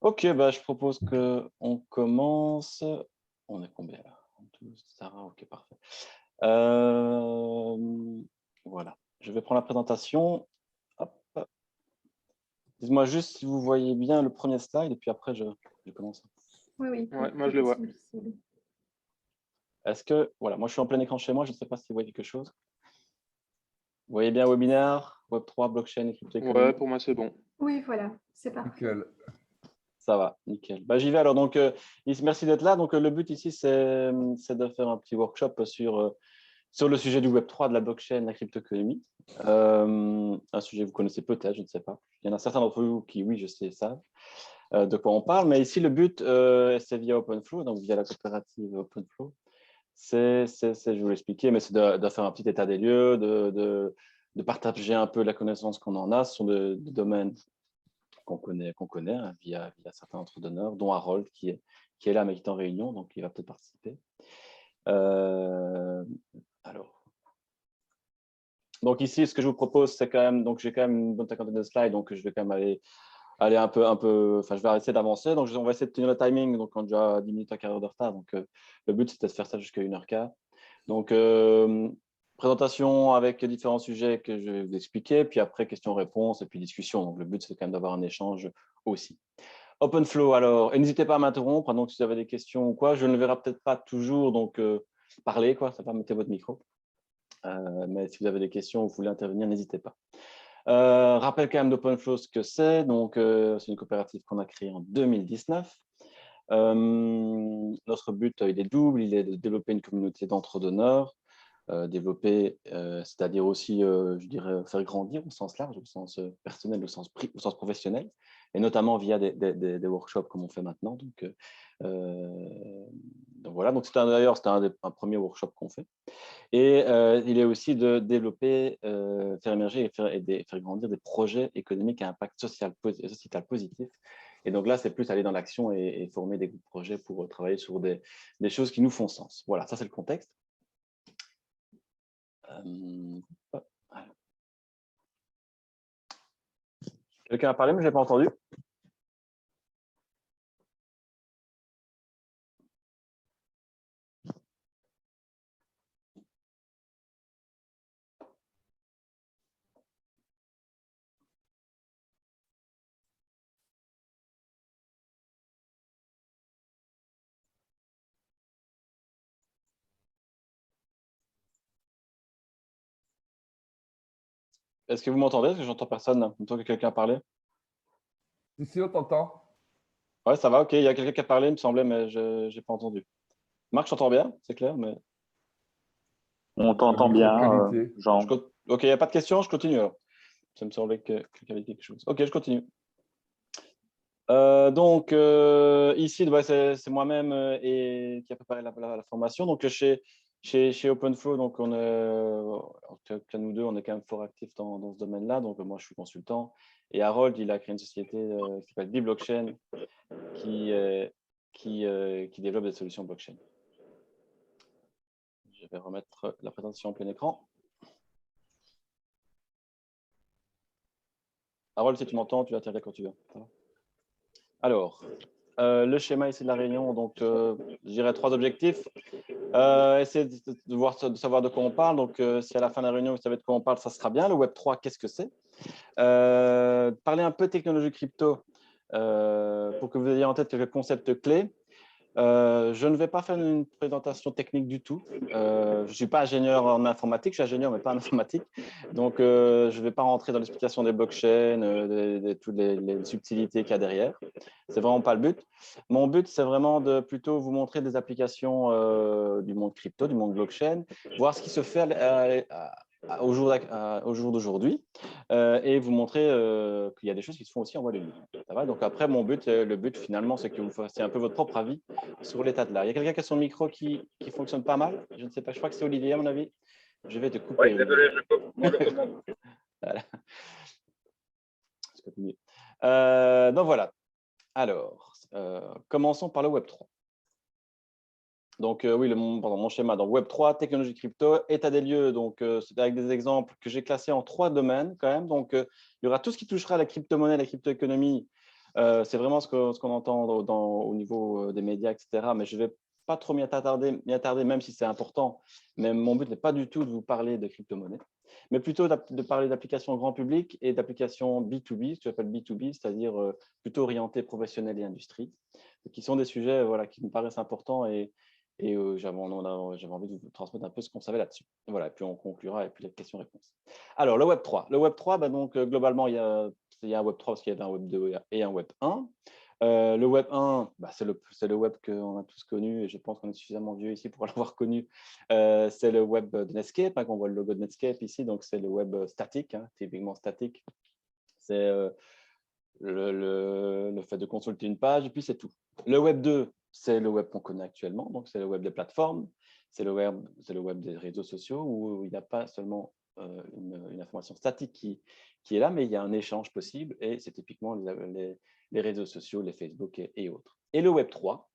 Ok, bah, je propose qu'on commence. On est combien là? 12, Sarah, ok, parfait. Voilà, je vais prendre la présentation. Hop. Dites-moi juste si vous voyez bien le premier slide et puis après je commence. Oui, oui. Ouais, moi je le vois. Est-ce que, voilà, moi je suis en plein écran chez moi, je ne sais pas si vous voyez quelque chose. Vous voyez bien webinaire, Web3, blockchain et crypto-économie? Ouais, pour moi c'est bon. Oui, voilà, c'est parfait. Nickel. Ça va, nickel. Bah, j'y vais alors. Donc, merci d'être là. Donc, le but ici, c'est de faire un petit workshop sur le sujet du Web3, de la blockchain, de la crypto-économie. Un sujet que vous connaissez peut-être, je ne sais pas. Il y en a certains d'entre vous qui, oui, je sais, savent de quoi on parle. Mais ici, le but, c'est via OpenFlow, donc via la coopérative OpenFlow. Je vais vous l'expliquer, mais c'est de faire un petit état des lieux, de partager un peu la connaissance qu'on en a. Ce sont des domaines qu'on connaît hein, via certains entrepreneurs, dont Harold qui est là mais qui est en réunion, donc il va peut-être participer. Alors, donc ici, ce que je vous propose, c'est quand même, donc j'ai quand même une bonne cinquantaine de slides, donc je vais quand même aller un peu, enfin, je vais essayer d'avancer. Donc, on va essayer de tenir le timing. Donc, on a déjà 10 minutes à quart d'heure de retard. Donc, le but, c'était de faire ça jusqu'à 1h15. Donc, présentation avec différents sujets que je vais vous expliquer, puis après, questions-réponses et puis discussion. Donc, le but, c'est quand même d'avoir un échange aussi. OpenFlow, alors, et n'hésitez pas à m'interrompre. Donc, si vous avez des questions ou quoi, je ne le verrai peut-être pas toujours. Donc, parlez, quoi, ça va, mettez votre micro. Mais si vous avez des questions ou vous voulez intervenir, n'hésitez pas. Rappel quand même d'OpenFlow ce que c'est. Donc, c'est une coopérative qu'on a créée en 2019. Notre but, il est double. Il est de développer une communauté d'entrepreneurs, développer, c'est-à-dire aussi, je dirais, faire grandir au sens large, au sens personnel, au sens professionnel, et notamment via des workshops comme on fait maintenant. Donc voilà, donc d'ailleurs, c'était un premier workshop qu'on fait. Et il est aussi de développer, faire émerger et faire grandir des projets économiques à impact sociétal positif. Et donc là, c'est plus aller dans l'action et former des groupes de projets pour travailler sur des choses qui nous font sens. Voilà, ça c'est le contexte. Quelqu'un a parlé, mais je n'ai pas entendu. Est-ce que vous m'entendez? Est-ce que j'entends personne? En tant que quelqu'un a parlé? Si, on t'entend. Ouais, ça va, ok. Il y a quelqu'un qui a parlé, il me semblait, mais je n'ai pas entendu. Marc, j'entends bien, c'est clair, mais… On t'entend Micro de bien, qualité. Jean. Ok, il n'y a pas de questions, je continue alors. Ça me semblait qu'il y avait quelque chose. Ok, je continue. Donc, ici, ouais, c'est moi-même qui a préparé la formation. Donc, chez OpenFlow, donc nous deux, on est quand même fort actifs dans ce domaine-là. Donc, moi, je suis consultant. Et Harold, il a créé une société qui s'appelle B-Blockchain qui développe des solutions blockchain. Je vais remettre la présentation en plein écran. Harold, si tu m'entends, tu vas tirer quand tu veux. Alors, le schéma ici de la réunion, donc je dirais 3 objectifs. Essayez de savoir de quoi on parle. Donc, si à la fin de la réunion, vous savez de quoi on parle, ça sera bien. Le Web3, qu'est-ce que c'est? Parler un peu de technologie crypto pour que vous ayez en tête quelques concepts clés. Je ne vais pas faire une présentation technique du tout. Je ne suis pas ingénieur en informatique, je suis ingénieur mais pas en informatique. Donc, je ne vais pas rentrer dans l'explication des blockchains, de toutes les subtilités qu'il y a derrière. Ce n'est vraiment pas le but. Mon but, c'est vraiment de plutôt vous montrer des applications du monde crypto, du monde blockchain, voir ce qui se fait au jour d'aujourd'hui et vous montrer qu'il y a des choses qui se font aussi en voie de libre. Ça va. Donc après, le but finalement, c'est que vous fassiez un peu votre propre avis sur l'état de l'art. Il y a quelqu'un qui a son micro qui fonctionne pas mal. Je ne sais pas, je crois que c'est Olivier à mon avis. Je vais te couper. Oui, désolé, je coupe. Moi, je commande. Voilà. Donc voilà. Alors, commençons par le Web3. Donc oui, mon schéma. Donc Web3, technologie crypto, état des lieux. Donc c'est avec des exemples que j'ai classés en 3 domaines quand même. Donc il y aura tout ce qui touchera à la crypto-monnaie, la crypto-économie. C'est vraiment ce qu'on entend au niveau des médias, etc. Mais je ne vais pas trop m'y attarder, même si c'est important. Mais mon but n'est pas du tout de vous parler de crypto-monnaie, mais plutôt de parler d'applications grand public et d'applications B2B, ce que j'appelle B2B, c'est-à-dire plutôt orientées professionnels et industrie, qui sont des sujets voilà, qui me paraissent importants et j'avais envie de vous transmettre un peu ce qu'on savait là-dessus. Voilà, et puis on conclura avec les questions-réponses. Alors, le Web 3. Le Web 3, donc, globalement, il y a un Web 3 parce qu'il y avait un Web 2 et un Web 1. Le Web 1, c'est le Web qu'on a tous connu, et je pense qu'on est suffisamment vieux ici pour l'avoir connu. C'est le Web de Netscape, on voit le logo de Netscape ici, donc c'est le Web statique, typiquement statique. C'est le fait de consulter une page, et puis c'est tout. Le Web 2, c'est le Web qu'on connaît actuellement, donc c'est le Web des plateformes, c'est le web des réseaux sociaux, où il n'y a pas seulement une information statique qui est là, mais il y a un échange possible, et c'est typiquement les réseaux sociaux, les Facebook et autres. Et le Web 3,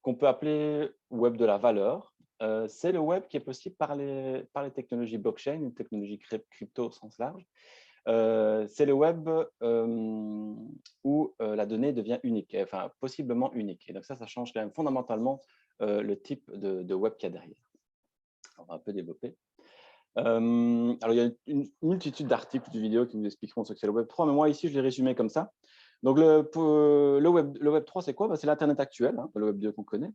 qu'on peut appeler Web de la valeur, c'est le Web qui est possible par les technologies blockchain, une technologie crypto au sens large. C'est le web où la donnée devient unique, enfin possiblement unique. Et donc ça change quand même fondamentalement le type de web qu'il y a derrière. On va un peu développer. Alors, il y a une multitude d'articles, de vidéos qui nous expliqueront ce que c'est le Web 3, mais moi ici, je l'ai résumé comme ça. Donc, le Web 3, c'est quoi? C'est l'Internet actuel, le Web 2 qu'on connaît,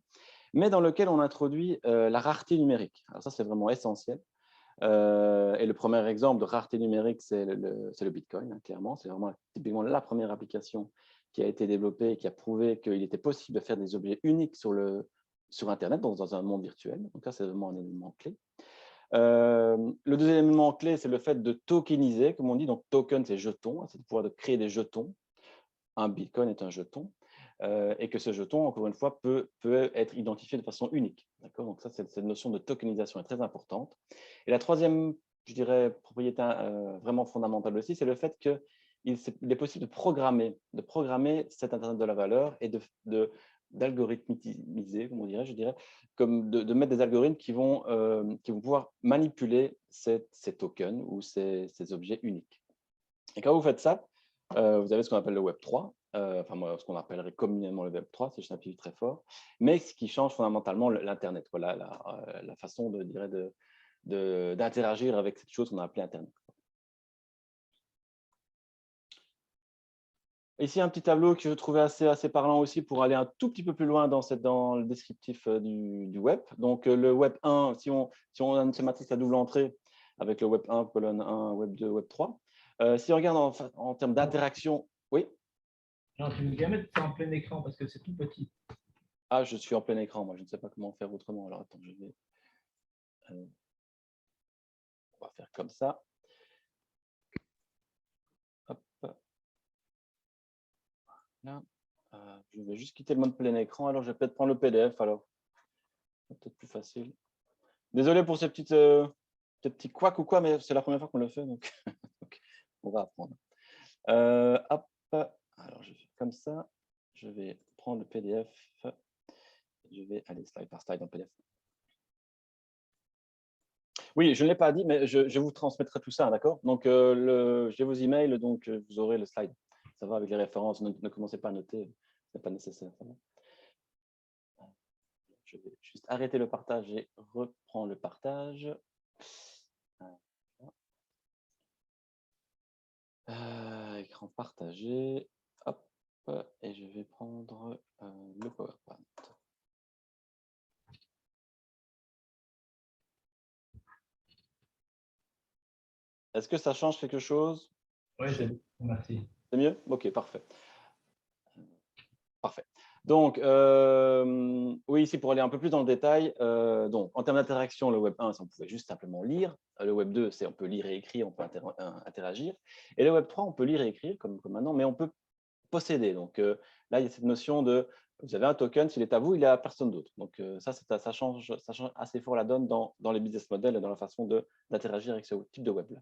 mais dans lequel on introduit la rareté numérique. Alors ça, c'est vraiment essentiel. Et le premier exemple de rareté numérique, c'est le Bitcoin, clairement. C'est vraiment typiquement la première application qui a été développée et qui a prouvé qu'il était possible de faire des objets uniques sur Internet, donc dans un monde virtuel. Donc ça, c'est vraiment un élément clé. Le deuxième élément clé, c'est le fait de tokeniser, comme on dit. Donc token, c'est jeton, c'est de pouvoir créer des jetons. Un Bitcoin est un jeton. Et que ce jeton, encore une fois, peut être identifié de façon unique. Donc ça, cette notion de tokenisation est très importante. Et la troisième, je dirais, propriété vraiment fondamentale aussi, c'est le fait qu'il est possible de programmer cet Internet de la valeur et d'algorithmiser, comme on dirait, je dirais, comme de mettre des algorithmes qui vont pouvoir manipuler ces tokens ou ces objets uniques. Et quand vous faites ça, vous avez ce qu'on appelle le Web 3, enfin moi, ce qu'on appellerait communément le Web 3, si je simplifie très fort, mais ce qui change fondamentalement l'Internet, voilà, la façon d'interagir avec cette chose qu'on a appelée Internet. Ici, un petit tableau que je trouvais assez parlant aussi pour aller un tout petit peu plus loin dans le descriptif du web. Donc, le Web 1, si on a cette matrice à double entrée avec le Web 1, colonne 1, Web 2, Web 3, si on regarde en termes d'interaction, oui? Non, tu veux bien mettre ça en plein écran parce que c'est tout petit. Ah, je suis en plein écran, moi, je ne sais pas comment faire autrement. Alors, attends, on va faire comme ça. Hop. Là. Je vais juste quitter le mode plein écran, alors je vais peut-être prendre le PDF, alors. C'est peut-être plus facile. Désolé pour ces petits couacs ou quoi, mais c'est la première fois qu'on le fait, donc on va apprendre. Hop. Alors, je fais comme ça. Je vais prendre le PDF. Je vais aller slide par slide dans le PDF. Oui, je ne l'ai pas dit, mais je vous transmettrai tout ça, d'accord? Donc, j'ai vos emails, donc vous aurez le slide. Ça va avec les références, ne commencez pas à noter, ce n'est pas nécessaire. Je vais juste arrêter le partage et reprendre le partage. Écran partagé. Hop, et je vais prendre le PowerPoint. Est-ce que ça change quelque chose? Oui, c'est bon, merci. C'est mieux? Ok, parfait. Parfait. Donc, oui, ici, pour aller un peu plus dans le détail, donc, en termes d'interaction, le Web 1, on pouvait juste simplement lire. Le Web 2, c'est on peut lire et écrire, on peut interagir. Et le Web 3, on peut lire et écrire, comme maintenant, mais on peut posséder. Donc, là, il y a cette notion de, vous avez un token, s'il est à vous, il est à personne d'autre. Donc, ça change assez fort la donne dans les business models et dans la façon d'interagir avec ce type de web-là.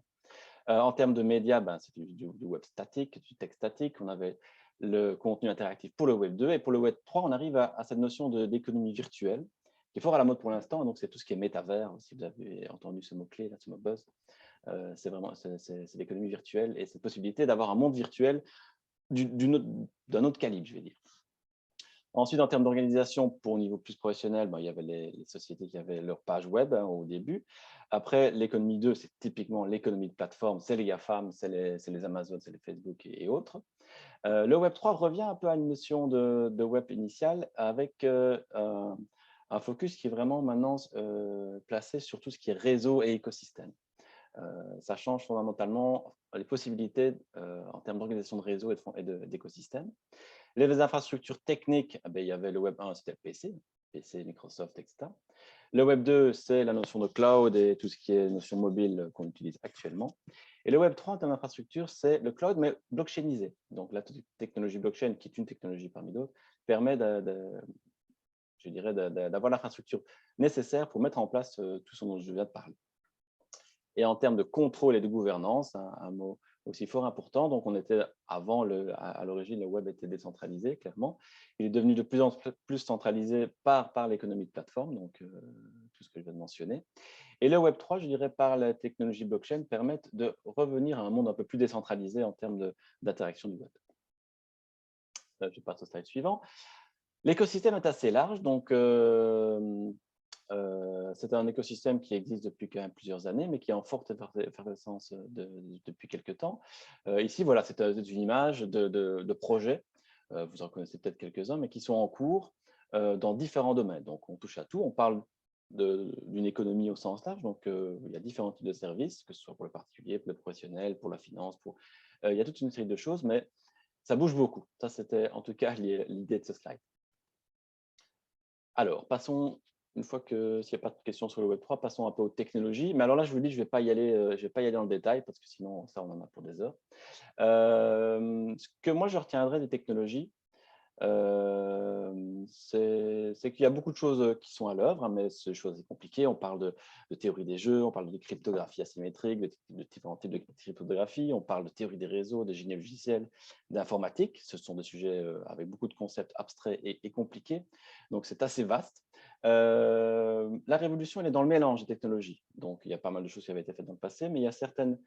En termes de médias, c'est du web statique, du texte statique. On avait le contenu interactif pour le Web 2. Et pour le Web 3, on arrive à cette notion d'économie virtuelle, qui est fort à la mode pour l'instant. Donc, c'est tout ce qui est métavers, si vous avez entendu ce mot-clé, ce mot buzz. C'est l'économie virtuelle et cette possibilité d'avoir un monde virtuel d'un autre calibre, je vais dire. Ensuite, en termes d'organisation, pour au niveau plus professionnel, il y avait les sociétés qui avaient leur page web au début. Après, l'économie 2, c'est typiquement l'économie de plateforme, c'est les GAFAM, c'est les Amazon, c'est les Facebook et autres. Le Web 3 revient un peu à une notion de web initiale avec un focus qui est vraiment maintenant placé sur tout ce qui est réseau et écosystème. Ça change fondamentalement les possibilités en termes d'organisation de réseau et d'écosystème. Les infrastructures techniques, il y avait le Web 1, c'était le PC, Microsoft, etc. Le Web 2, c'est la notion de cloud et tout ce qui est notion mobile qu'on utilise actuellement. Et le Web 3, en termes d'infrastructure, c'est le cloud, mais blockchainisé. Donc, la technologie blockchain, qui est une technologie parmi d'autres, permet je dirais, d'avoir l'infrastructure nécessaire pour mettre en place tout ce dont je viens de parler. Et en termes de contrôle et de gouvernance, un mot aussi fort important. Donc, on était avant, à l'origine, le web était décentralisé, clairement. Il est devenu de plus en plus centralisé par l'économie de plateforme, donc tout ce que je viens de mentionner. Et le Web 3, je dirais, par la technologie blockchain, permettent de revenir à un monde un peu plus décentralisé en termes d'interaction du web. Je passe au slide suivant. L'écosystème est assez large, donc c'est un écosystème qui existe depuis quand même plusieurs années, mais qui est en forte effervescence depuis quelques temps. Ici, voilà, c'est une image de projets, vous en connaissez peut-être quelques-uns, mais qui sont en cours dans différents domaines. Donc, on touche à tout, on parle d'une économie au sens large, donc il y a différents types de services, que ce soit pour le particulier, pour le professionnel, pour la finance, il y a toute une série de choses, mais ça bouge beaucoup. Ça, c'était en tout cas l'idée de ce slide. Alors, passons, une fois que s'il n'y a pas de questions sur le Web 3, passons un peu aux technologies. Mais alors là, je vous dis, je ne vais pas y aller dans le détail, parce que sinon, ça, on en a pour des heures. Ce que moi, je retiendrai des technologies, c'est qu'il y a beaucoup de choses qui sont à l'œuvre, mais c'est des choses compliquées. On parle de théorie des jeux, on parle de cryptographie asymétrique, de différents types de cryptographie, on parle de théorie des réseaux, de génie logiciel, d'informatique. Ce sont des sujets avec beaucoup de concepts abstraits et compliqués, donc c'est assez vaste. La révolution, elle est dans le mélange des technologies. Donc, il y a pas mal de choses qui avaient été faites dans le passé, mais il y a certaines,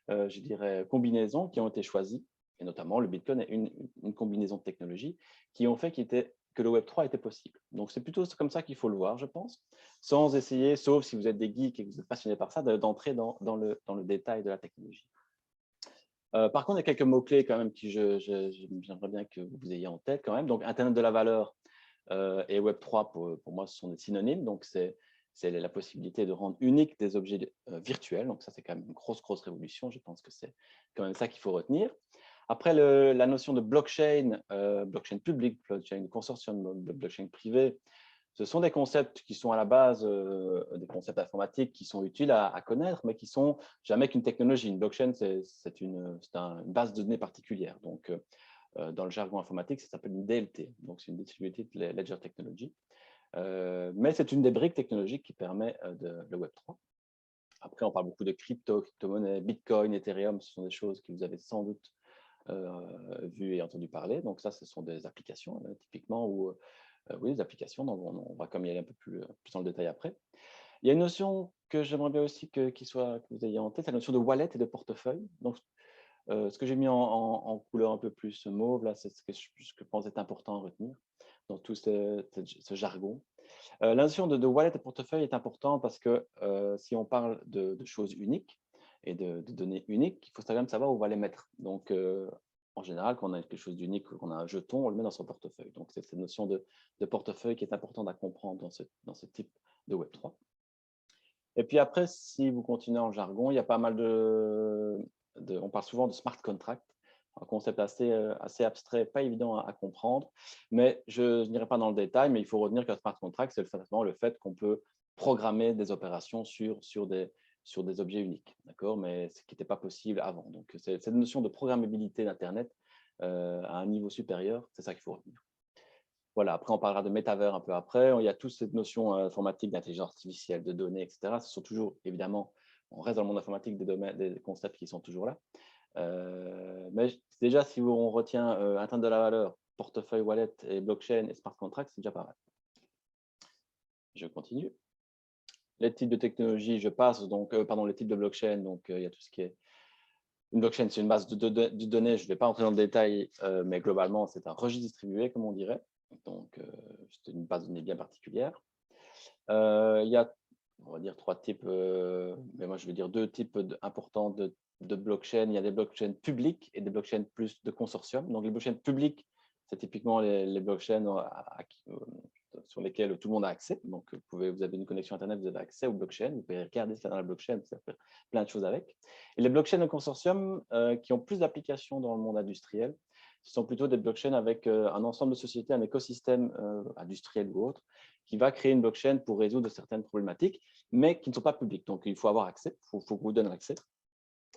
je dirais, combinaisons qui ont été choisies, et notamment le Bitcoin est une combinaison de technologies qui ont fait que le Web 3 était possible. Donc, c'est plutôt comme ça qu'il faut le voir, je pense, sans essayer, sauf si vous êtes des geeks et que vous êtes passionnés par ça, d'entrer dans le détail de la technologie. Par contre, il y a quelques mots-clés quand même que j'aimerais bien que vous ayez en tête quand même. Donc, Internet de la valeur et Web 3, pour moi, ce sont des synonymes. Donc, c'est la possibilité de rendre uniques des objets virtuels. Donc, ça, c'est quand même une grosse révolution. Je pense que c'est quand même ça qu'il faut retenir. Après, la notion de blockchain, blockchain public, blockchain consortium, blockchain privé, ce sont des concepts qui sont à la base des concepts informatiques qui sont utiles à connaître, mais qui sont jamais qu'une technologie. Une blockchain, c'est une base de données particulière. Donc, dans le jargon informatique, ça s'appelle une DLT. Donc, c'est une Distributed Ledger Technology. Mais c'est une des briques technologiques qui permet le Web 3. Après, on parle beaucoup de crypto-monnaies, Bitcoin, Ethereum. Ce sont des choses que vous avez sans doute vu et entendu parler. Donc, ça, ce sont des applications, typiquement, ou oui, des applications. Donc, on va comme y aller un peu plus dans le détail après. Il y a une notion que j'aimerais bien aussi que vous ayez en tête, c'est la notion de wallet et de portefeuille. Donc, ce que j'ai mis en couleur un peu plus mauve, là, c'est ce que je pense est important à retenir dans tout ce jargon. La notion de wallet et portefeuille est importante parce que si on parle de choses uniques et de données uniques, il faut quand même savoir où on va les mettre. Donc, en général, quand on a quelque chose d'unique, qu'on a un jeton, on le met dans son portefeuille. Donc, c'est cette notion de portefeuille qui est importante à comprendre dans ce type de Web 3. Et puis après, si vous continuez en jargon, il y a pas mal on parle souvent de smart contract, un concept assez abstrait, pas évident à comprendre, mais je n'irai pas dans le détail, mais il faut retenir qu'un smart contract, c'est le fait qu'on peut programmer des opérations sur des objets uniques, d'accord, mais ce qui n'était pas possible avant. Donc, cette notion de programmabilité d'Internet à un niveau supérieur, c'est ça qu'il faut retenir. Voilà, après, on parlera de métavers un peu après. Il y a toute cette notion informatique d'intelligence artificielle, de données, etc. Ce sont toujours, évidemment, on reste dans le monde informatique des concepts qui sont toujours là. Mais déjà, si on retient Internet de la valeur, portefeuille, wallet et blockchain et smart contract, c'est déjà pas mal. Je continue. Les types de technologies, je passe, donc, pardon, les types de blockchain, donc il y a tout ce qui est Une blockchain, c'est une base de données. Je ne vais pas entrer dans le détail, mais globalement, c'est un registre distribué, comme on dirait. Donc, c'est une base de données bien particulière. Il y a, on va dire, trois types, mais moi, je vais dire deux types importants de blockchain. Il y a des blockchains publiques et des blockchains plus de consortium. Donc, les blockchains publiques, c'est typiquement les blockchains sur lesquels tout le monde a accès. Donc, vous avez une connexion Internet, vous avez accès aux blockchains, vous pouvez regarder ce qu'il y a dans la blockchain, vous pouvez faire plein de choses avec. Et les blockchains de consortium qui ont plus d'applications dans le monde industriel, ce sont plutôt des blockchains avec un ensemble de sociétés, un écosystème industriel ou autre, qui va créer une blockchain pour résoudre certaines problématiques, mais qui ne sont pas publiques. Donc, il faut avoir accès, il faut qu'on vous donne l'accès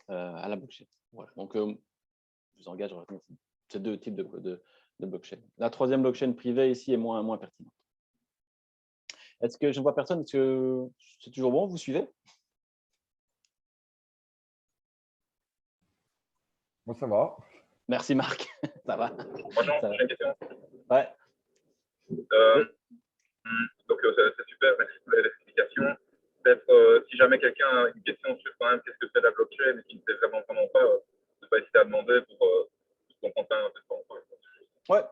à la blockchain. Voilà. Donc, je vous engage à retenir ces deux types de blockchain. La troisième blockchain privée ici est moins pertinente. Est-ce que je ne vois personne? Est-ce que c'est toujours bon? Vous suivez? Moi, ça va. Merci Marc. Ça va? Moi, non, Ça va. j'ai une question. Ouais. Donc, c'est super, merci pour l'explication. Peut-être, si jamais quelqu'un a une question sur quand même qu'est-ce que c'est la blockchain et qui ne sait vraiment pas, ne pas hésiter à demander pour comprendre un peu ce qu'on. Ouais,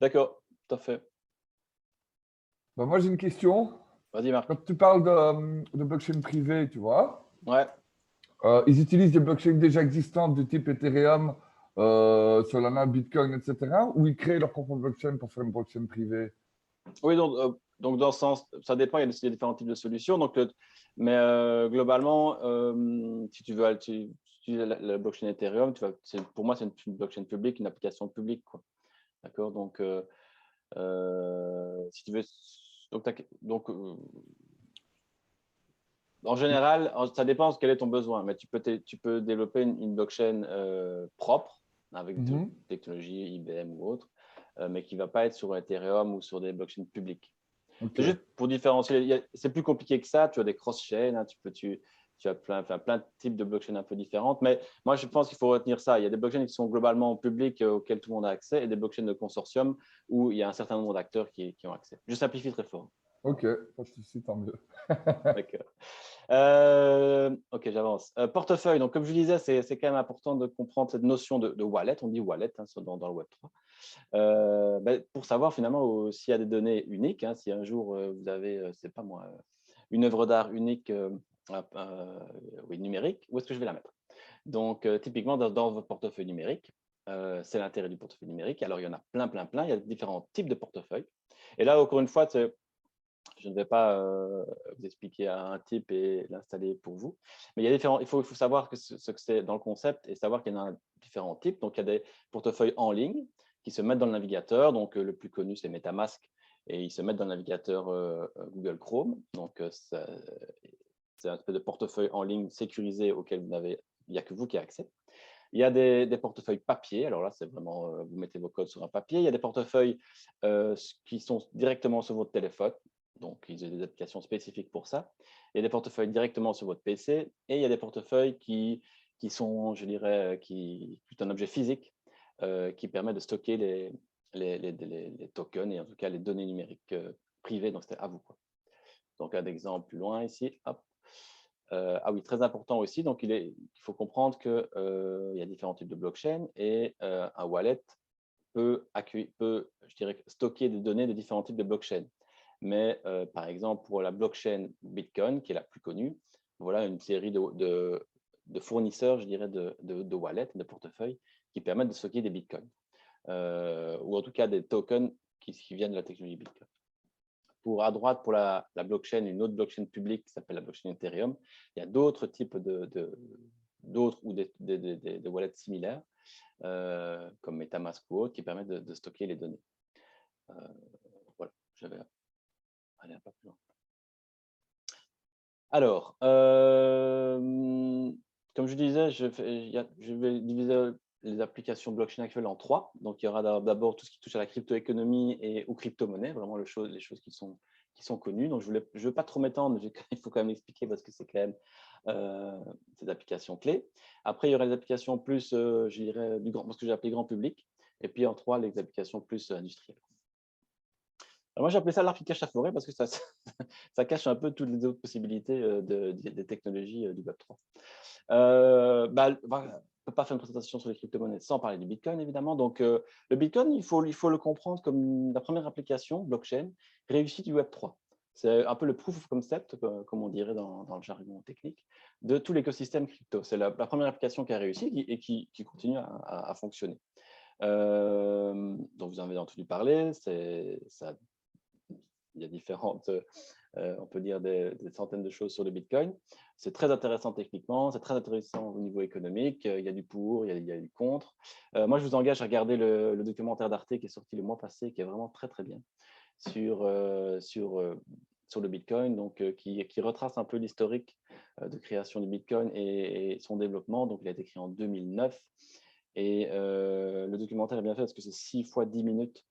d'accord, tout à fait. Ben, moi, j'ai une question. Vas-y Marc. Quand tu parles de blockchain privée, tu vois, Ouais. ils utilisent des blockchains déjà existantes du type Ethereum, Solana, Bitcoin, etc. Ou ils créent leur propre blockchain pour faire une blockchain privée? Oui, donc dans ce sens, ça dépend, il y a différents types de solutions. Donc, mais globalement, si tu veux utiliser la blockchain Ethereum, pour moi, c'est une blockchain publique, une application publique. D'accord? Donc, si tu veux, en général, ça dépend de quel est ton besoin, mais tu peux développer une blockchain propre avec de technologies IBM ou autre, mais qui ne va pas être sur Ethereum ou sur des blockchains publiques. Okay. C'est juste pour différencier. C'est plus compliqué que ça. Tu as des cross-chains, hein, tu as plein de types de blockchains un peu différentes. Mais moi, je pense qu'il faut retenir ça. Il y a des blockchains qui sont globalement publics auxquels tout le monde a accès et des blockchains de consortium où il y a un certain nombre d'acteurs qui ont accès. Je simplifie très fort. Ok, pas de souci, tant mieux. D'accord. Ok, j'avance. Portefeuille. Donc, comme je disais, c'est quand même important de comprendre cette notion de wallet. On dit wallet hein, dans le Web3. Pour savoir finalement s'il y a des données uniques, hein, si un jour vous avez, c'est pas moi, une œuvre d'art unique numérique, où est-ce que je vais la mettre? Donc, typiquement, dans votre portefeuille numérique, c'est l'intérêt du portefeuille numérique. Alors, il y en a plein. Il y a différents types de portefeuilles. Et là, encore une fois, je ne vais pas vous expliquer un type et l'installer pour vous. Mais il faut savoir ce que c'est dans le concept et savoir qu'il y en a différents types. Donc, il y a des portefeuilles en ligne qui se mettent dans le navigateur. Donc, le plus connu, c'est MetaMask. Et ils se mettent dans le navigateur Google Chrome. Donc, c'est un espèce de portefeuille en ligne sécurisé auquel il n'y a que vous qui avez accès. Il y a des portefeuilles papier. Alors là, c'est vraiment, vous mettez vos codes sur un papier. Il y a des portefeuilles qui sont directement sur votre téléphone. Donc, ils ont des applications spécifiques pour ça. Il y a des portefeuilles directement sur votre PC et il y a des portefeuilles qui sont, je dirais, un objet physique qui permet de stocker les tokens et en tout cas les données numériques privées. Donc, c'était à vous. Donc, un exemple plus loin ici. Hop. Ah oui, très important aussi. Donc, il faut comprendre qu'il y a différents types de blockchain et un wallet peut, je dirais, stocker des données de différents types de blockchain. Mais par exemple, pour la blockchain Bitcoin, qui est la plus connue, voilà une série de fournisseurs, je dirais, de wallets, de portefeuilles, qui permettent de stocker des bitcoins, ou en tout cas des tokens qui viennent de la technologie Bitcoin. À droite, pour la blockchain, une autre blockchain publique qui s'appelle la blockchain Ethereum, il y a d'autres types d'autres ou des wallets similaires, comme MetaMask ou autres, qui permettent de stocker les données. Voilà, je vais aller un peu plus loin. Alors, comme je disais, je vais diviser les applications blockchain actuelles en trois. Donc, il y aura d'abord tout ce qui touche à la crypto-économie et aux crypto-monnaies, vraiment les choses qui sont connues. Donc, je ne veux pas trop m'étendre, mais il faut quand même expliquer parce que c'est quand même ces applications clés. Après, il y aura les applications plus, je dirais, ce que j'ai appelé grand public. Et puis, en trois, les applications plus industrielles. Alors moi, j'ai appelé ça l'arbre qui cache la forêt parce que ça, ça cache un peu toutes les autres possibilités des technologies du Web3. On ne peut pas faire une présentation sur les crypto-monnaies sans parler du Bitcoin, évidemment. Donc, le Bitcoin, il faut le comprendre comme la première application blockchain réussie du Web3. C'est un peu le proof of concept, comme on dirait dans le jargon technique, de tout l'écosystème crypto. C'est la première application qui a réussi et qui continue à fonctionner. Donc, vous en avez entendu parler. Il y a différentes, on peut dire des centaines de choses sur le Bitcoin. C'est très intéressant techniquement, c'est très intéressant au niveau économique. Il y a du pour, il y a du contre. Moi, je vous engage à regarder le documentaire d'Arte qui est sorti le mois passé, qui est vraiment très, très bien sur le Bitcoin, donc qui retrace un peu l'historique de création du Bitcoin et son développement. Donc, il a été créé en 2009. Et le documentaire est bien fait parce que c'est 6 fois 10 minutes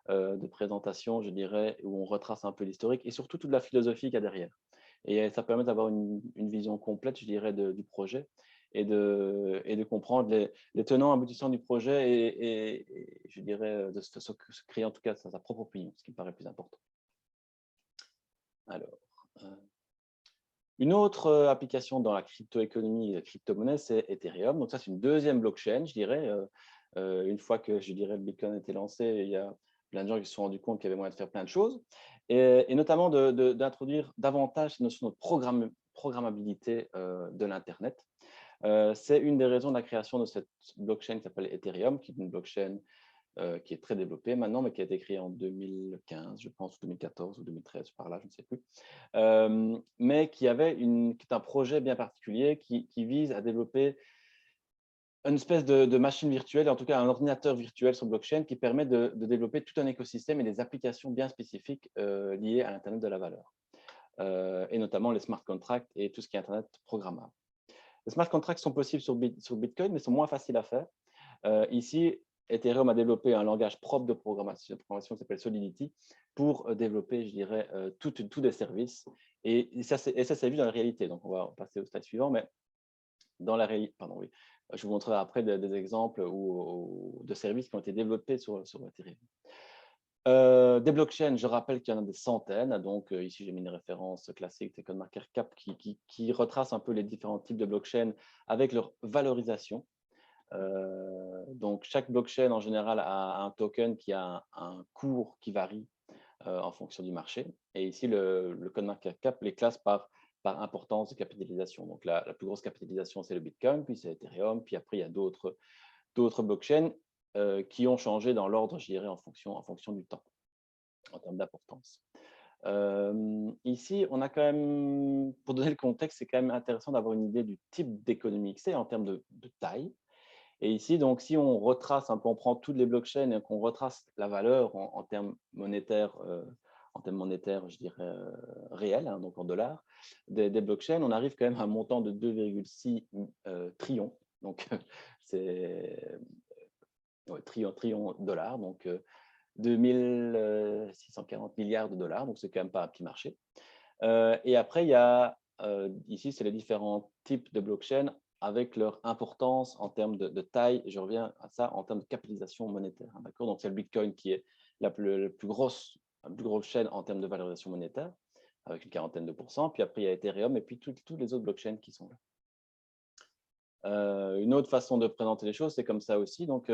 de présentation, je dirais, où on retrace un peu l'historique et surtout toute la philosophie qu'il y a derrière. Et ça permet d'avoir une vision complète, je dirais, du projet et de comprendre les tenants aboutissants du projet et je dirais, de se créer en tout cas sa propre opinion, ce qui me paraît plus important. Alors, une autre application dans la crypto-économie et la crypto-monnaie, c'est Ethereum. Donc ça, c'est une deuxième blockchain, je dirais. Une fois que, je dirais, le Bitcoin a été lancé, il y a plein de gens qui se sont rendus compte qu'il y avait moyen de faire plein de choses, et notamment d'introduire davantage cette notion de programmabilité de l'Internet. C'est une des raisons de la création de cette blockchain qui s'appelle Ethereum, qui est une blockchain qui est très développée maintenant, mais qui a été créée en 2015, je pense, ou 2014 ou 2013, par là, je ne sais plus, mais qui est un projet bien particulier qui vise à développer une espèce de machine virtuelle, en tout cas un ordinateur virtuel sur blockchain qui permet de développer tout un écosystème et des applications bien spécifiques liées à l'Internet de la valeur, et notamment les smart contracts et tout ce qui est Internet programmable. Les smart contracts sont possibles sur Bitcoin, mais sont moins faciles à faire. Ici, Ethereum a développé un langage propre de programmation qui s'appelle Solidity pour développer, je dirais, tous des services. Et ça, c'est vu dans la réalité. Donc, on va passer au slide suivant, mais dans la réalité, pardon, oui. Je vous montrerai après des exemples de services qui ont été développés sur Ethereum. Des blockchains, je rappelle qu'il y en a des centaines. Donc, ici, j'ai mis une référence classique de CoinMarketCap qui retrace un peu les différents types de blockchains avec leur valorisation. Donc, chaque blockchain, en général, a un token qui a un cours qui varie en fonction du marché. Et ici, le CoinMarketCap les classe par importance de capitalisation. Donc, la plus grosse capitalisation, c'est le Bitcoin, puis c'est Ethereum, puis après, il y a d'autres blockchains qui ont changé dans l'ordre, je dirais, en fonction du temps, en termes d'importance. Ici, on a quand même, pour donner le contexte, c'est quand même intéressant d'avoir une idée du type d'économie que c'est en termes de taille. Et ici, donc, si on retrace un peu, on prend toutes les blockchains et qu'on retrace la valeur en termes monétaires, je dirais, réels, hein, donc en dollars, des blockchains, on arrive quand même à un montant de 2,6 trillions. Donc, c'est trillions de dollars, donc 2640 milliards de dollars, donc c'est quand même pas un petit marché. Et après, il y a, ici, c'est les différents types de blockchains avec leur importance en termes de taille, je reviens à ça, en termes de capitalisation monétaire. Hein, d'accord. Donc, c'est le Bitcoin qui est la plus grosse chaîne en termes de valorisation monétaire, avec une quarantaine de %. Puis après, il y a Ethereum et puis tous les autres blockchains qui sont là. Une autre façon de présenter les choses, c'est comme ça aussi. Donc,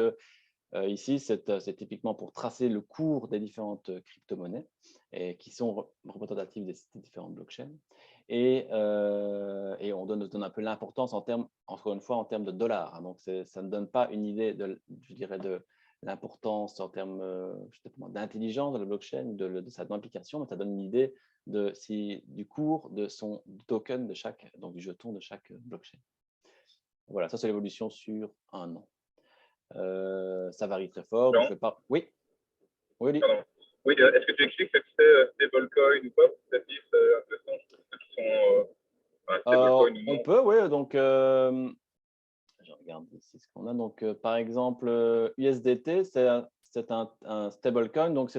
ici, c'est typiquement pour tracer le cours des différentes crypto-monnaies et qui sont représentatives des différentes blockchains. Et on donne un peu l'importance encore une fois, en termes de dollars. Hein. Donc, ça ne donne pas une idée, je dirais, de l'importance en termes d'intelligence de la blockchain, de sa implication, mais ça donne une idée du cours de son token donc du jeton de chaque blockchain. Voilà, ça c'est l'évolution sur un an. Ça varie très fort. Je vais pas... Oui. Oui, oui. Oui, est-ce que tu expliques ce que c'est stablecoin ou pas? C'est intéressant, ceux qui sont stablecoin ou non. On peut, oui. Donc, je regarde ici ce qu'on a. Donc, par exemple, USDT, c'est un stablecoin. Donc,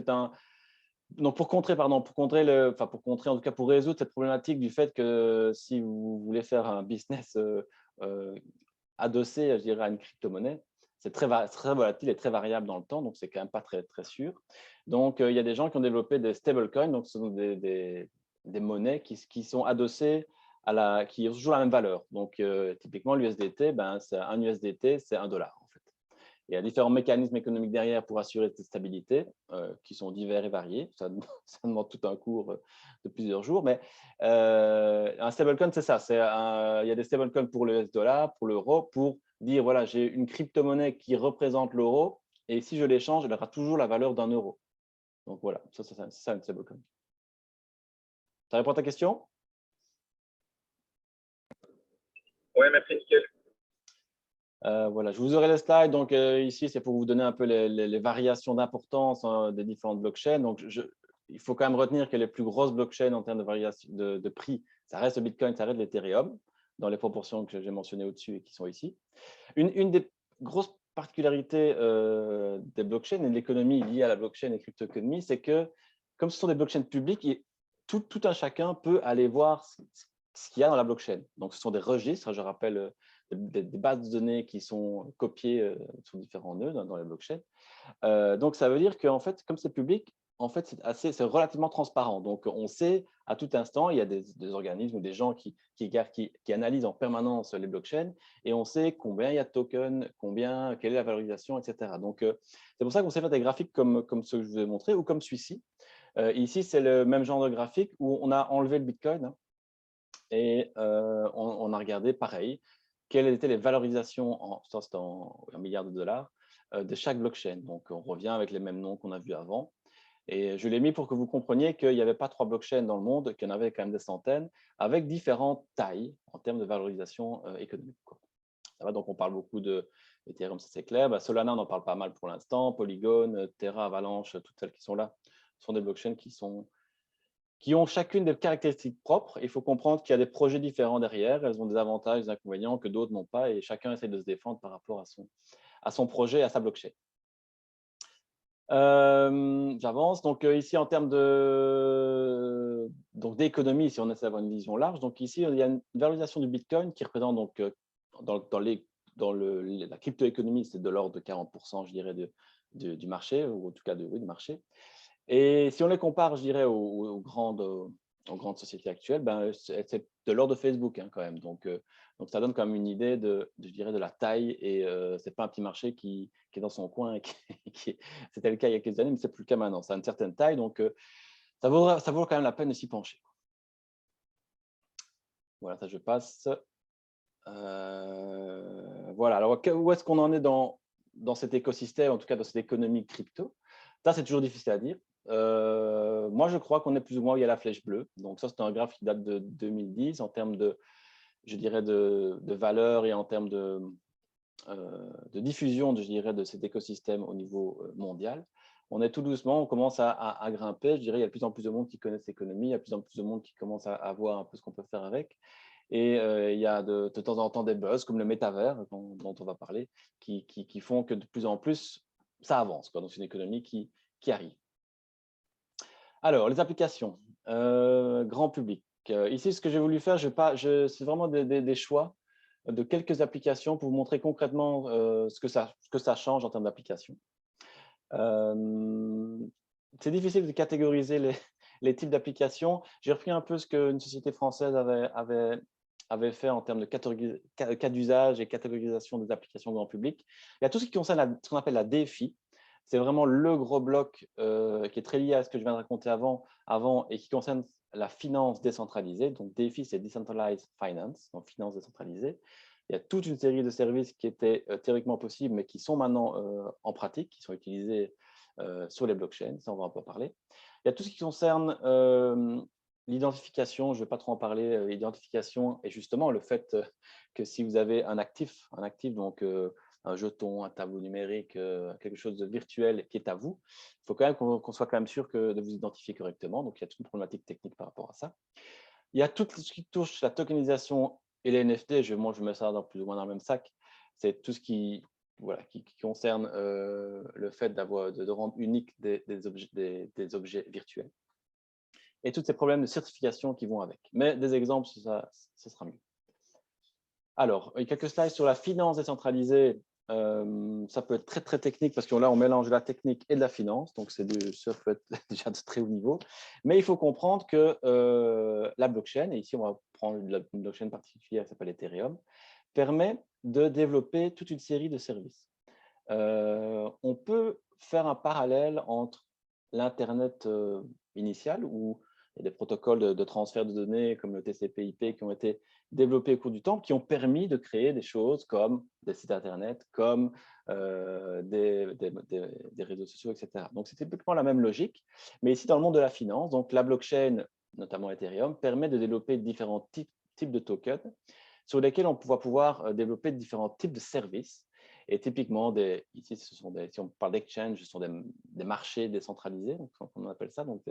pour contrer, en tout cas pour résoudre cette problématique du fait que si vous voulez faire un business adossé, je dirais, à une crypto-monnaie, c'est très volatile et très variable dans le temps, donc c'est quand même pas très, très sûr. Donc, il y a des gens qui ont développé des stablecoins, donc ce sont des monnaies qui sont adossées qui ont toujours la même valeur. Donc, typiquement, l'USDT, un USDT, c'est $1 en fait. Il y a différents mécanismes économiques derrière pour assurer cette stabilité, qui sont divers et variés. Ça demande tout un cours de plusieurs jours. Mais un stablecoin, c'est ça. Il y a des stablecoins pour le US$, pour l'euro, pour dire, voilà, j'ai une crypto-monnaie qui représente l'euro, et si je l'échange, elle aura toujours la valeur d'1 euro. Donc voilà, c'est ça une stablecoin. Ça répond à ta question? Oui, merci, nickel. Voilà, je vous aurai les slides. Donc, ici, c'est pour vous donner un peu les variations d'importance des différentes blockchains. Donc, il faut quand même retenir que les plus grosses blockchains en termes de variation de prix, ça reste le Bitcoin, ça reste l'Ethereum, dans les proportions que j'ai mentionnées au-dessus et qui sont ici. Une des grosses particularités des blockchains et de l'économie liée à la blockchain et crypto-économie, c'est que, comme ce sont des blockchains publiques, tout un chacun peut aller voir ce qu'il y a dans la blockchain. Donc, ce sont des registres, je rappelle, des bases de données qui sont copiées sur différents nœuds dans les blockchains. Donc, ça veut dire qu'en fait, comme c'est public, en fait, c'est relativement transparent. Donc, on sait à tout instant, il y a des organismes ou des gens qui analysent en permanence les blockchains et on sait combien il y a de tokens, quelle est la valorisation, etc. Donc, c'est pour ça qu'on sait faire des graphiques comme ceux que je vous ai montrés ou comme celui-ci. Ici, c'est le même genre de graphique où on a enlevé le Bitcoin, hein, et on a regardé pareil quelles étaient les valorisations en milliards de dollars de chaque blockchain. Donc, on revient avec les mêmes noms qu'on a vus avant. Et je l'ai mis pour que vous compreniez qu'il n'y avait pas 3 blockchains dans le monde, qu'il y en avait quand même des centaines, avec différentes tailles en termes de valorisation économique. Ça va, donc, on parle beaucoup de Ethereum, ça c'est clair. Solana, on en parle pas mal pour l'instant. Polygon, Terra, Avalanche, toutes celles qui sont là, sont des blockchains qui ont chacune des caractéristiques propres. Il faut comprendre qu'il y a des projets différents derrière. Elles ont des avantages, des inconvénients que d'autres n'ont pas et chacun essaie de se défendre par rapport à son projet, à sa blockchain. J'avance. Donc, ici, en termes d'économie, si on essaie d'avoir une vision large, donc ici, il y a une valorisation du Bitcoin qui représente, donc, dans la crypto-économie, c'est de l'ordre de 40%, je dirais, du marché, ou en tout cas du marché. Et si on les compare, je dirais, aux grandes sociétés actuelles, c'est de l'ordre de Facebook, hein, quand même. Donc, ça donne quand même une idée je dirais, de la taille. Et ce n'est pas un petit marché qui est dans son coin. C'était le cas il y a quelques années, mais ce n'est plus le cas maintenant. Ça a une certaine taille. Donc, ça vaut quand même la peine de s'y pencher. Voilà, ça je passe. Voilà, alors où est-ce qu'on en est dans cet écosystème, en tout cas dans cette économie crypto? Ça, c'est toujours difficile à dire. Moi, je crois qu'on est plus ou moins où il y a la flèche bleue. Donc, ça, c'est un graphe qui date de 2010 en termes je dirais, de valeur et en termes de diffusion, je dirais, de cet écosystème au niveau mondial. On est tout doucement, on commence à grimper. Je dirais, il y a de plus en plus de monde qui connaissent l'économie, il y a de plus en plus de monde qui commence à voir un peu ce qu'on peut faire avec. Et il y a de temps en temps des buzz, comme le métavers, dont on va parler, qui font que de plus en plus, ça avance, quoi. Donc, c'est une économie qui arrive. Alors, les applications, grand public. Ici, ce que j'ai voulu faire, c'est vraiment des choix de quelques applications pour vous montrer concrètement ce que ça change en termes d'applications. C'est difficile de catégoriser les types d'applications. J'ai repris un peu ce qu'une société française avait fait en termes de cas d'usage et catégorisation des applications grand public. Il y a tout ce qui concerne ce qu'on appelle la DeFi. C'est vraiment le gros bloc qui est très lié à ce que je viens de raconter avant et qui concerne la finance décentralisée. Donc, DeFi, c'est Decentralized Finance, donc finance décentralisée. Il y a toute une série de services qui étaient théoriquement possibles, mais qui sont maintenant en pratique, qui sont utilisés sur les blockchains. Ça, on va un peu en parler. Il y a tout ce qui concerne l'identification, je ne vais pas trop en parler, l'identification et justement le fait que si vous avez un actif donc un jeton, un tableau numérique, quelque chose de virtuel qui est à vous, il faut quand même qu'on soit quand même sûr de vous identifier correctement. Donc, il y a toute une problématique technique par rapport à ça. Il y a tout ce qui touche la tokenisation et les NFT. Moi, je mets ça plus ou moins dans le même sac. C'est tout ce qui concerne le fait de rendre unique des objets virtuels. Et tous ces problèmes de certification qui vont avec. Mais des exemples, ça sera mieux. Alors, quelques slides sur la finance décentralisée. Ça peut être très, très technique parce que là, on mélange la technique et de la finance. Donc, ça peut être déjà de très haut niveau. Mais il faut comprendre que la blockchain, et ici, on va prendre une blockchain particulière qui s'appelle Ethereum, permet de développer toute une série de services. On peut faire un parallèle entre l'Internet initial, où il y a des protocoles de transfert de données comme le TCP/IP qui ont été développés au cours du temps, qui ont permis de créer des choses comme des sites Internet, comme des réseaux sociaux, etc. Donc, c'est typiquement la même logique. Mais ici, dans le monde de la finance, donc la blockchain, notamment Ethereum, permet de développer différents types de tokens sur lesquels on va pouvoir développer différents types de services. Et typiquement, ici, si on parle d'exchange, ce sont des marchés décentralisés, donc on appelle ça, donc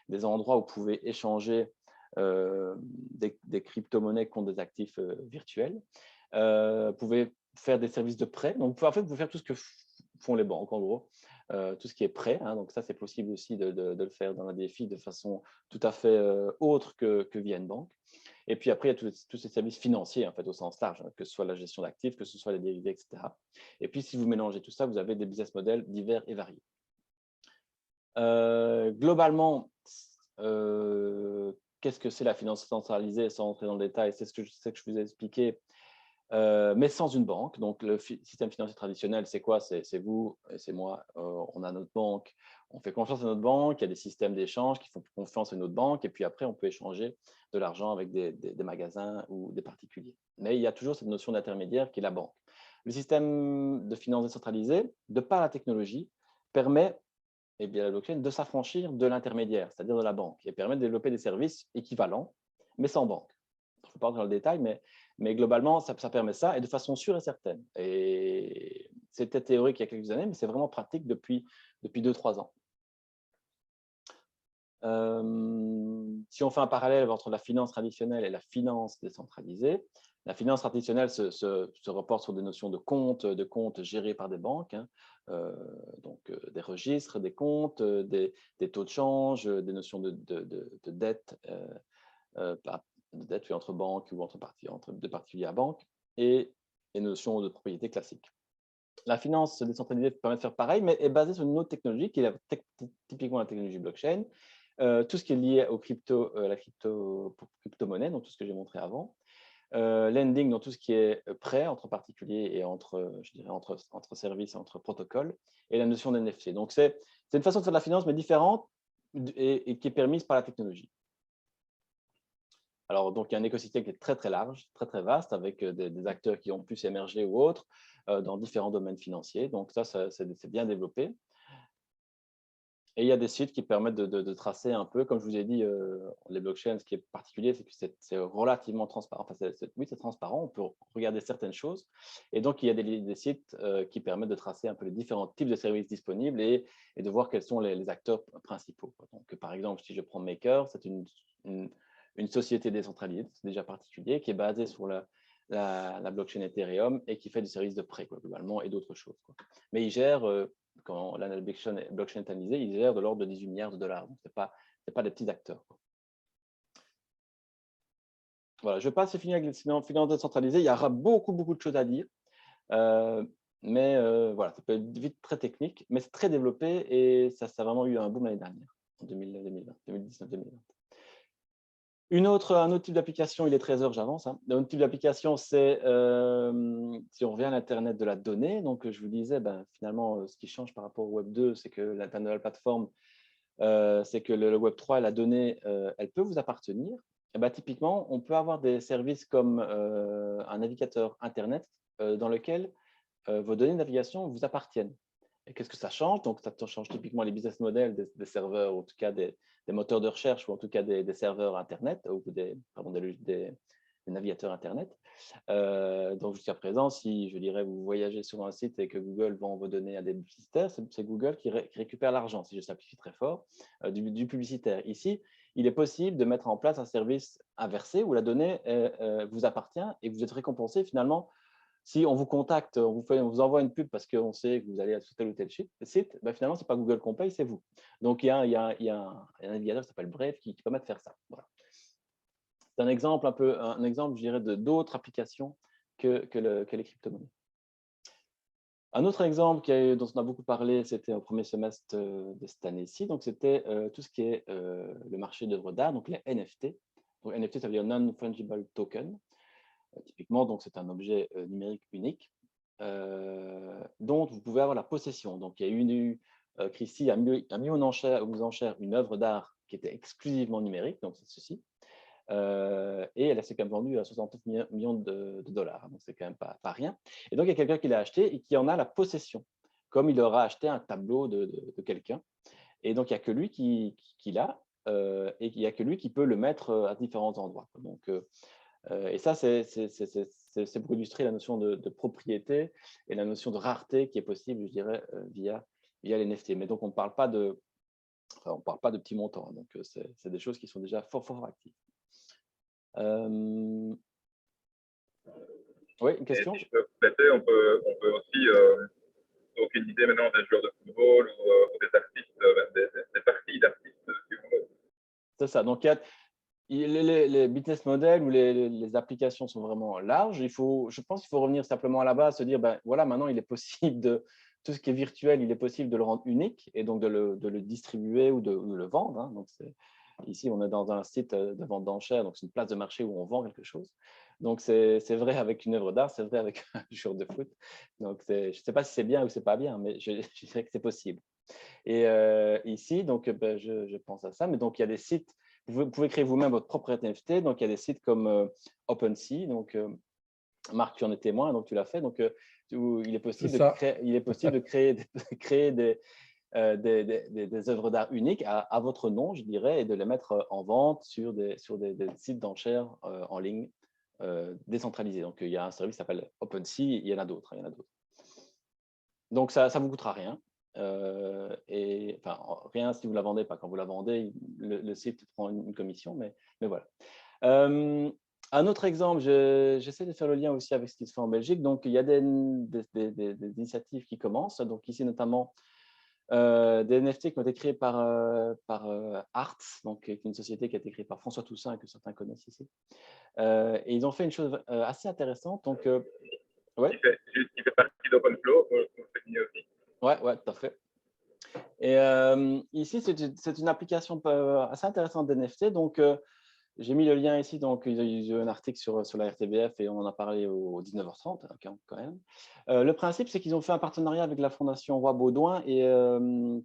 des endroits où vous pouvez échanger des crypto-monnaies contre des actifs virtuels. Vous pouvez faire des services de prêt. Donc, en fait, vous pouvez faire tout ce que font les banques, en gros, tout ce qui est prêt. Hein, donc, ça, c'est possible aussi de le faire dans la DeFi de façon tout à fait autre que via une banque. Et puis après, il y a tous ces services financiers, en fait, au sens large, hein, que ce soit la gestion d'actifs, que ce soit les dérivés, etc. Et puis, si vous mélangez tout ça, vous avez des business models divers et variés. Globalement, qu'est-ce que c'est la finance centralisée? Sans rentrer dans le détail, c'est ce que je vous ai expliqué, mais sans une banque. Donc, le système financier traditionnel, c'est quoi? C'est vous et c'est moi. On a notre banque, on fait confiance à notre banque, il y a des systèmes d'échange qui font confiance à notre banque, et puis après, on peut échanger de l'argent avec des magasins ou des particuliers. Mais il y a toujours cette notion d'intermédiaire qui est la banque. Le système de finance décentralisé, de par la technologie, permet la blockchain de s'affranchir de l'intermédiaire, c'est-à-dire de la banque, et permet de développer des services équivalents, mais sans banque. Je ne vais pas rentrer dans le détail, mais globalement, ça permet ça, et de façon sûre et certaine. Et c'était théorique il y a quelques années, mais c'est vraiment pratique depuis 2-3 ans. Si on fait un parallèle entre la finance traditionnelle et la finance décentralisée, la finance traditionnelle se reporte sur des notions de comptes gérés par des banques, hein, donc des registres, des comptes, des taux de change, des notions de dette, de dette entre banques ou entre de particuliers à banques, et les notions de propriété classiques. La finance décentralisée permet de faire pareil, mais est basée sur une autre technologie qui est typiquement la technologie blockchain. Tout ce qui est lié aux la crypto-monnaie, donc tout ce que j'ai montré avant. Lending, donc tout ce qui est prêt entre particuliers et entre services, entre protocoles, et la notion d'NFT. Donc, c'est une façon de faire de la finance, mais différente et qui est permise par la technologie. Alors, donc, il y a un écosystème qui est très, très large, très, très vaste, avec des acteurs qui ont pu s'émerger ou autres dans différents domaines financiers. Donc, ça c'est bien développé. Et il y a des sites qui permettent de tracer un peu, comme je vous ai dit, les blockchains, ce qui est particulier, c'est que c'est relativement transparent. Enfin, oui, c'est transparent, on peut regarder certaines choses. Et donc, il y a des sites qui permettent de tracer un peu les différents types de services disponibles et de voir quels sont les acteurs principaux. Donc, par exemple, si je prends Maker, c'est une société décentralisée, c'est déjà particulier, qui est basée sur la blockchain Ethereum et qui fait du service de prêt, globalement, et d'autres choses. Mais il gère... quand la blockchain est analysée, ils gèrent de l'ordre de 18 milliards de dollars. Donc, ce n'est pas des petits acteurs. Voilà, je passe, c'est fini avec les finances décentralisées. Il y aura beaucoup, beaucoup de choses à dire. Mais voilà, ça peut être vite très technique, mais c'est très développé et ça a vraiment eu un boom l'année dernière, en 2019-2020. Un autre type d'application, il est 13h, j'avance. Hein. Un autre type d'application, c'est si on revient à l'Internet de la donnée. Donc, je vous disais, finalement, ce qui change par rapport au Web 2, c'est que l'Internet de la plateforme, c'est que le Web 3, la donnée, elle peut vous appartenir. Et typiquement, on peut avoir des services comme un navigateur Internet dans lequel vos données de navigation vous appartiennent. Et qu'est-ce que ça change? Donc, ça change typiquement les business models des serveurs, ou en tout cas des moteurs de recherche, ou en tout cas des serveurs Internet, ou des navigateurs Internet. Donc, jusqu'à présent, si, je dirais, vous voyagez sur un site et que Google vend vos données à des publicitaires, c'est Google qui récupère l'argent, si je simplifie très fort, du publicitaire. Ici, il est possible de mettre en place un service inversé où la donnée vous appartient et vous êtes récompensé finalement. Si on vous contacte, on vous envoie une pub parce qu'on sait que vous allez sur tel ou tel site, finalement, ce n'est pas Google qu'on paye, c'est vous. Donc, il y a un navigateur qui s'appelle Brave qui permet de faire ça. Voilà. C'est un exemple, je dirais, d'autres applications que les crypto-monnaies. Un autre exemple dont on a beaucoup parlé, c'était au premier semestre de cette année-ci. Donc, c'était tout ce qui est le marché d'œuvres d'art, donc les NFT. Donc, NFT, ça veut dire Non-Fungible Token. Typiquement, donc c'est un objet numérique unique dont vous pouvez avoir la possession. Donc, il y a eu, Christie a mis aux enchères une œuvre d'art qui était exclusivement numérique, donc c'est ceci. Et elle s'est quand même vendue à 69 millions de dollars. Donc, c'est quand même pas rien. Et donc, il y a quelqu'un qui l'a acheté et qui en a la possession, comme il aura acheté un tableau de quelqu'un. Et donc, il n'y a que lui qui l'a et il n'y a que lui qui peut le mettre à différents endroits. Donc, et ça, c'est pour illustrer la notion de propriété et la notion de rareté qui est possible, je dirais, via les NFT. Mais donc, on ne parle pas de petits montants. Donc, c'est des choses qui sont déjà fort actives. Oui, une question? Et si je peux compléter, on peut aussi donc une idée maintenant des joueurs de football ou des artistes, des parties d'artistes, si vous voulez. C'est ça. Donc, les business models ou les applications sont vraiment larges. Je pense qu'il faut revenir simplement à la base, se dire, ben, voilà, maintenant, il est possible de tout ce qui est virtuel, il est possible de le rendre unique et donc de le distribuer ou de le vendre. Hein. Donc, ici, on est dans un site de vente d'enchères, donc c'est une place de marché où on vend quelque chose. Donc, c'est vrai avec une œuvre d'art, c'est vrai avec un joueur de foot. Donc, je ne sais pas si c'est bien ou c'est pas bien, mais je dirais que c'est possible. Et ici, donc, ben, je pense à ça. Mais donc, il y a des sites, vous pouvez créer vous-même votre propre NFT. Donc, il y a des sites comme OpenSea. Donc, Marc, tu en es témoin, donc tu l'as fait. Donc, il est possible de créer des œuvres d'art uniques à votre nom, je dirais, et de les mettre en vente sur des sites d'enchères en ligne décentralisés. Donc, il y a un service qui s'appelle OpenSea. Il y en a d'autres. Donc, ça ne vous coûtera rien. Et enfin, rien si vous la vendez, pas quand vous la vendez, le site prend une commission, mais voilà. Un autre exemple, j'essaie de faire le lien aussi avec ce qui se fait en Belgique. Donc, il y a des initiatives qui commencent. Donc, ici, notamment, des NFT qui ont été créés par Arts, donc, qui est une société qui a été créée par François Toussaint, que certains connaissent ici. Et ils ont fait une chose assez intéressante. Donc, ouais. Qui fait partie d'OpenFlow, aussi. Ouais, tout à fait. Et ici, c'est une application assez intéressante d'NFT. Donc, j'ai mis le lien ici. Donc, il y a eu un article sur la RTBF et on en a parlé au 19h30 quand même. Le principe, c'est qu'ils ont fait un partenariat avec la Fondation Roi Baudouin et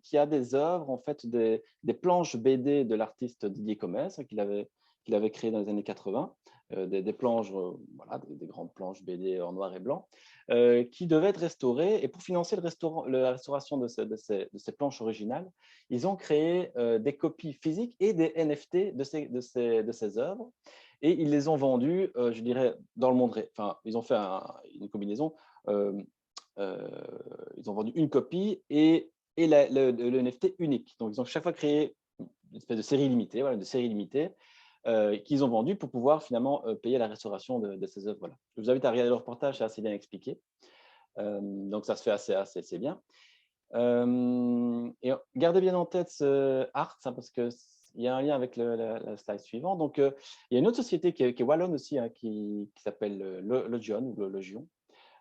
qui a des œuvres, en fait, des planches BD de l'artiste Didier Comès qu'il avait créé dans les années 80. Des planches, voilà, des grandes planches BD en noir et blanc, qui devaient être restaurées. Et pour financer la restauration de ces planches originales, ils ont créé des copies physiques et des NFT de ces œuvres. Et ils les ont vendues, je dirais, dans le monde réel. Enfin, ils ont fait une combinaison. Ils ont vendu une copie et le NFT unique. Donc, ils ont chaque fois créé une espèce de série limitée, voilà, qu'ils ont vendu pour pouvoir finalement payer la restauration de ces œuvres-là. Je vous invite à regarder le reportage, c'est assez bien expliqué. Donc, ça se fait assez bien. Et gardez bien en tête ce Arts, hein, parce qu'il y a un lien avec la slide suivante. Donc, il y a une autre société qui est wallonne aussi, hein, qui s'appelle Logion ou Logion.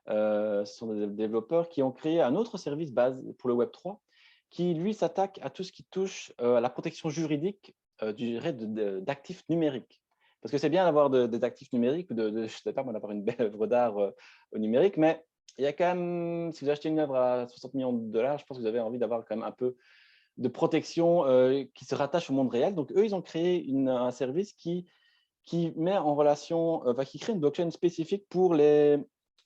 Ce sont des développeurs qui ont créé un autre service base pour le Web3 qui, lui, s'attaque à tout ce qui touche à la protection juridique d'actifs numériques. Parce que c'est bien d'avoir des actifs numériques ou je sais pas moi, d'avoir une belle œuvre d'art au numérique, mais il y a quand même, si vous achetez une œuvre à 60 millions de dollars, je pense que vous avez envie d'avoir quand même un peu de protection qui se rattache au monde réel. Donc, eux, ils ont créé un service qui met en relation, qui crée une blockchain spécifique pour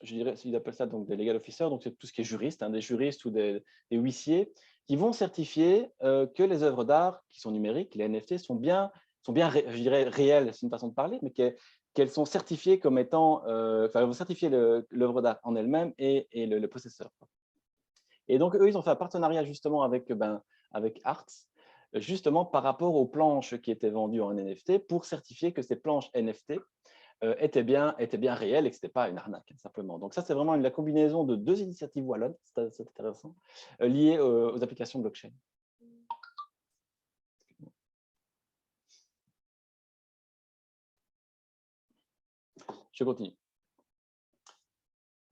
je dirais, ils appellent ça donc des legal officers, donc c'est tout ce qui est juriste, hein, des juristes ou des huissiers, qui vont certifier que les œuvres d'art qui sont numériques, les NFT, sont bien, je dirais, réelles, c'est une façon de parler, mais qu'elles sont certifiées comme étant, elles vont certifier l'œuvre d'art en elle-même et le possesseur. Et donc, eux, ils ont fait un partenariat justement avec Arts, justement par rapport aux planches qui étaient vendues en NFT pour certifier que ces planches NFT étaient bien réelles et que ce n'était pas une arnaque, simplement. Donc, ça, c'est vraiment la combinaison de deux initiatives wallonnes, c'est intéressant, liées aux applications blockchain. Je continue.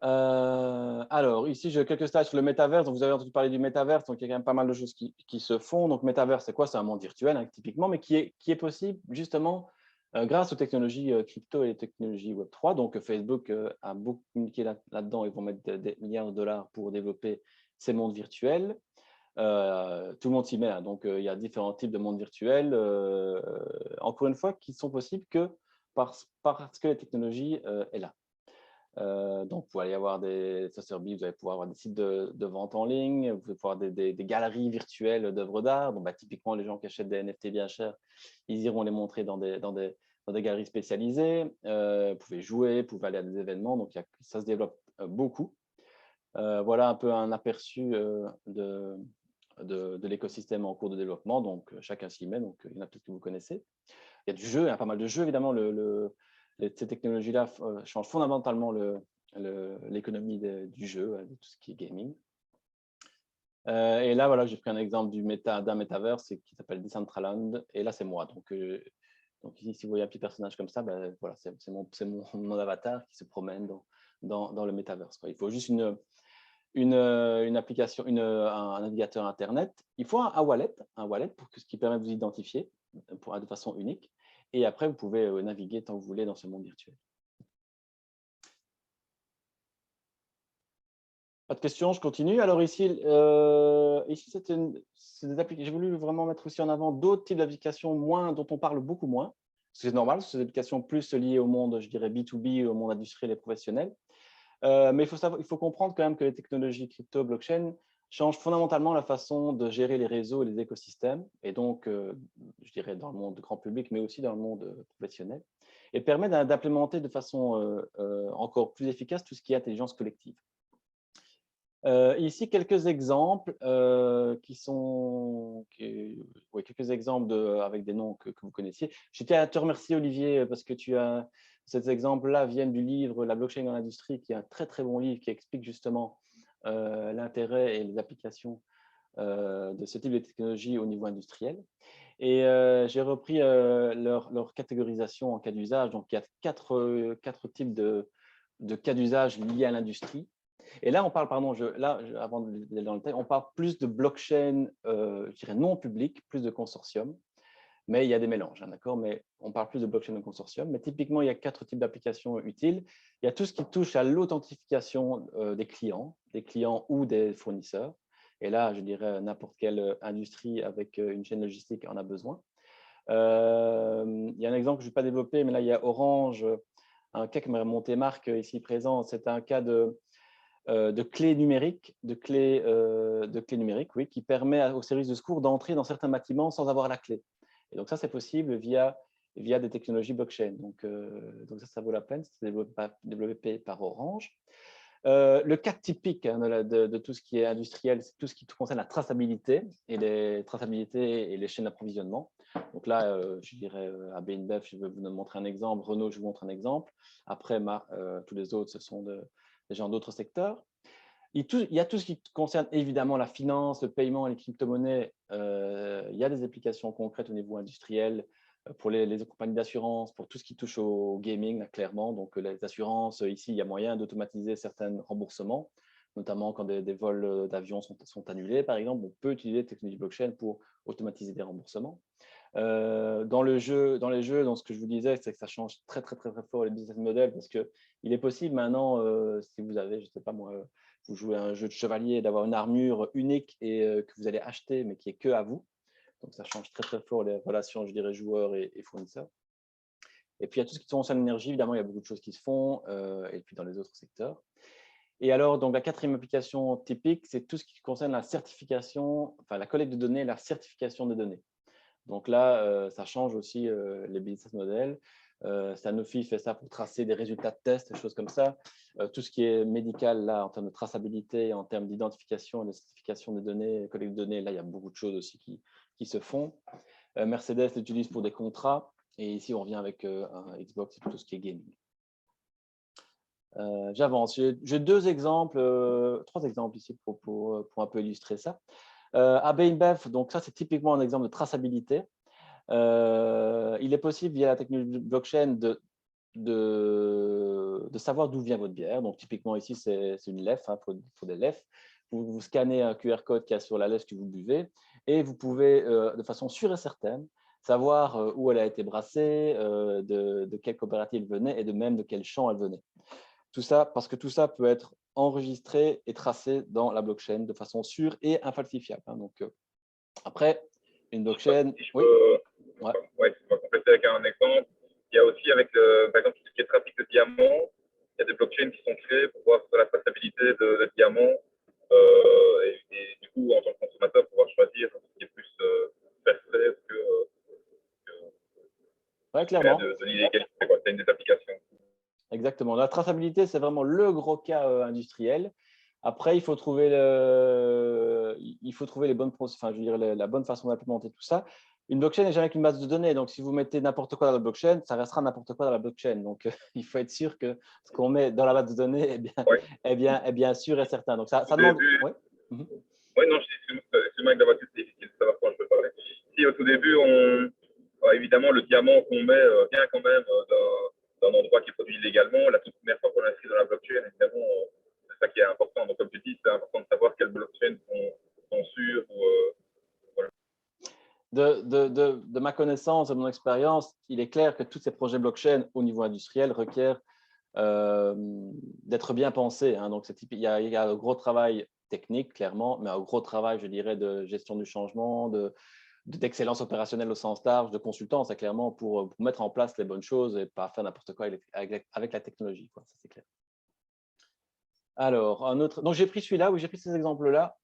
Alors, ici, j'ai quelques slides sur le métaverse. Donc, vous avez entendu parler du métaverse. Donc, il y a quand même pas mal de choses qui se font. Donc, métaverse, c'est quoi? C'est un monde virtuel, hein, typiquement, mais qui est possible justement grâce aux technologies crypto et les technologies Web3. Donc, Facebook a beaucoup communiqué là-dedans. Ils vont mettre des milliards de dollars pour développer ces mondes virtuels. Tout le monde s'y met, hein. Donc, il y a différents types de mondes virtuels, encore une fois, qui sont possibles que parce que la technologie est là. Donc, vous allez avoir des Sotheby's, vous allez pouvoir avoir des sites de vente en ligne, vous allez pouvoir avoir des galeries virtuelles d'œuvres d'art. Donc, typiquement, les gens qui achètent des NFT bien chers, ils iront les montrer dans des galeries spécialisées. Vous pouvez jouer, vous pouvez aller à des événements. Donc, ça se développe beaucoup. Voilà un peu un aperçu de l'écosystème en cours de développement. Donc, chacun s'y met. Donc, il y en a peut-être que vous connaissez. Il y a du jeu, il y a pas mal de jeux, évidemment. Ces technologies-là changent fondamentalement l'économie du jeu, de tout ce qui est gaming. Et là, voilà, j'ai pris un exemple d'un métaverse qui s'appelle Decentraland. Et là, c'est moi. Donc ici, si vous voyez un petit personnage comme ça, voilà, c'est mon avatar qui se promène dans le métaverse. Il faut juste une application, un navigateur Internet. Il faut un wallet pour ce qui permet de vous identifier de façon unique. Et après, vous pouvez naviguer tant que vous voulez dans ce monde virtuel. Pas de questions, je continue. Alors ici c'est des applications. J'ai voulu vraiment mettre aussi en avant d'autres types d'applications dont on parle beaucoup moins. C'est normal, c'est des applications plus liées au monde, je dirais, B2B, au monde industriel et professionnel. Mais il faut comprendre quand même que les technologies crypto, blockchain, changent fondamentalement la façon de gérer les réseaux et les écosystèmes, et donc, je dirais, dans le monde grand public, mais aussi dans le monde professionnel, et permet d'implémenter de façon encore plus efficace tout ce qui est intelligence collective. Ici, quelques exemples quelques exemples avec des noms que vous connaissiez. Je tiens à te remercier, Olivier, parce que ces exemples-là viennent du livre « La blockchain dans l'industrie », qui est un très, très bon livre qui explique justement l'intérêt et les applications de ce type de technologie au niveau industriel. Et j'ai repris leur catégorisation en cas d'usage. Donc, il y a quatre types de cas d'usage liés à l'industrie. Et là, on parle, pardon, avant d'aller dans le détail, on parle plus de blockchain, je dirais non public, plus de consortium, mais il y a des mélanges, hein, d'accord? Mais on parle plus de blockchain de consortium. Mais typiquement, il y a 4 types d'applications utiles. Il y a tout ce qui touche à l'authentification des clients ou des fournisseurs. Et là, je dirais n'importe quelle industrie avec une chaîne logistique en a besoin. Il y a un exemple que je ne vais pas développer, mais là, il y a Orange, un cas que m'a remonté Marc ici présent. C'est un cas de clés numériques, oui, qui permet au service de secours d'entrer dans certains bâtiments sans avoir la clé. Et donc ça, c'est possible via des technologies blockchain. Donc ça vaut la peine, c'est développé par Orange. Le cas typique, hein, de tout ce qui est industriel, c'est tout ce qui concerne la traçabilité et les chaînes d'approvisionnement. Donc là, je dirais à BNBF, je vais vous montrer un exemple. Renault, je vous montre un exemple. Après, tous les autres, ce sont des gens d'autres secteurs. Il y a tout ce qui concerne évidemment la finance, le paiement, les crypto-monnaies. Il y a des applications concrètes au niveau industriel pour les compagnies d'assurance, pour tout ce qui touche au gaming, là, clairement. Donc, les assurances, ici, il y a moyen d'automatiser certains remboursements, notamment quand des vols d'avion sont annulés, par exemple. On peut utiliser la technologie blockchain pour automatiser des remboursements. Dans les jeux, ce que je vous disais, c'est que ça change très, très, très, très fort les business models parce qu'il est possible maintenant, si vous avez, je ne sais pas moi, vous jouez à un jeu de chevalier, d'avoir une armure unique et que vous allez acheter, mais qui est que à vous. Donc, ça change très, très fort les relations, je dirais, joueurs et fournisseurs. Et puis, il y a tout ce qui concerne l'énergie. Évidemment, il y a beaucoup de choses qui se font, et puis dans les autres secteurs. Et alors, donc, la 4e application typique, c'est tout ce qui concerne la certification, enfin, la collecte de données et la certification de données. Donc là, ça change aussi les business models. Sanofi fait ça pour tracer des résultats de tests, des choses comme ça. Tout ce qui est médical, là, en termes de traçabilité, en termes d'identification et de certification des données, collecte de données, là, il y a beaucoup de choses aussi qui se font. Mercedes l'utilise pour des contrats. Et ici, on revient avec un Xbox et tout ce qui est gaming. J'avance. J'ai 3 exemples ici pour un peu illustrer ça. AB InBev, donc ça, c'est typiquement un exemple de traçabilité. Il est possible, via la technologie blockchain, de savoir d'où vient votre bière. Donc, typiquement, ici, c'est une lef, il faut des lefs. Vous scannez un QR code qu'il y a sur la lef que vous buvez et vous pouvez, de façon sûre et certaine, savoir où elle a été brassée, de quelle coopérative elle venait et de même de quel champ elle venait. Tout ça, parce que tout ça peut être enregistré et tracé dans la blockchain de façon sûre et infalsifiable. Donc, après, une blockchain… Si je Oui, peux, ouais, si je peux compléter avec un exemple, il y a aussi avec, par exemple, tout ce qui est trafic de diamants, il y a des blockchains qui sont créées pour voir sur la traçabilité de diamants et du coup, en tant que consommateur, pouvoir choisir ce qui est plus fair trade ouais, clairement. de l'illégalité. C'est une des applications. Exactement. La traçabilité, c'est vraiment le gros cas industriel. Après, il faut trouver les bonnes, enfin, je veux dire, la bonne façon d'implémenter tout ça. Une blockchain n'est jamais qu'une base de données. Donc, si vous mettez n'importe quoi dans la blockchain, ça restera n'importe quoi dans la blockchain. Donc, il faut être sûr que ce qu'on met dans la base de données est bien sûr et certain. Donc, ça demande… Oui. Oui, non, c'est moi avec la voiture, c'est difficile de savoir quand je peux parler. Si au tout début, évidemment, le diamant qu'on met vient quand même d'un endroit qui est produit illégalement, la toute première fois qu'on l'inscrit dans la blockchain, évidemment, c'est ça qui est important. Donc, comme tu dis, c'est important de savoir quelles blockchains sont sûres. Voilà. De ma connaissance, de mon expérience, il est clair que tous ces projets blockchain au niveau industriel requièrent d'être bien pensés. Donc, il y a un gros travail technique, clairement, mais un gros travail, je dirais, de gestion du changement, d'excellence opérationnelle au sens large, de consultance, clairement, pour mettre en place les bonnes choses et pas faire n'importe quoi avec la technologie. Ça, c'est clair. Alors, un autre… Donc, j'ai pris celui-là, j'ai pris ces exemples-là.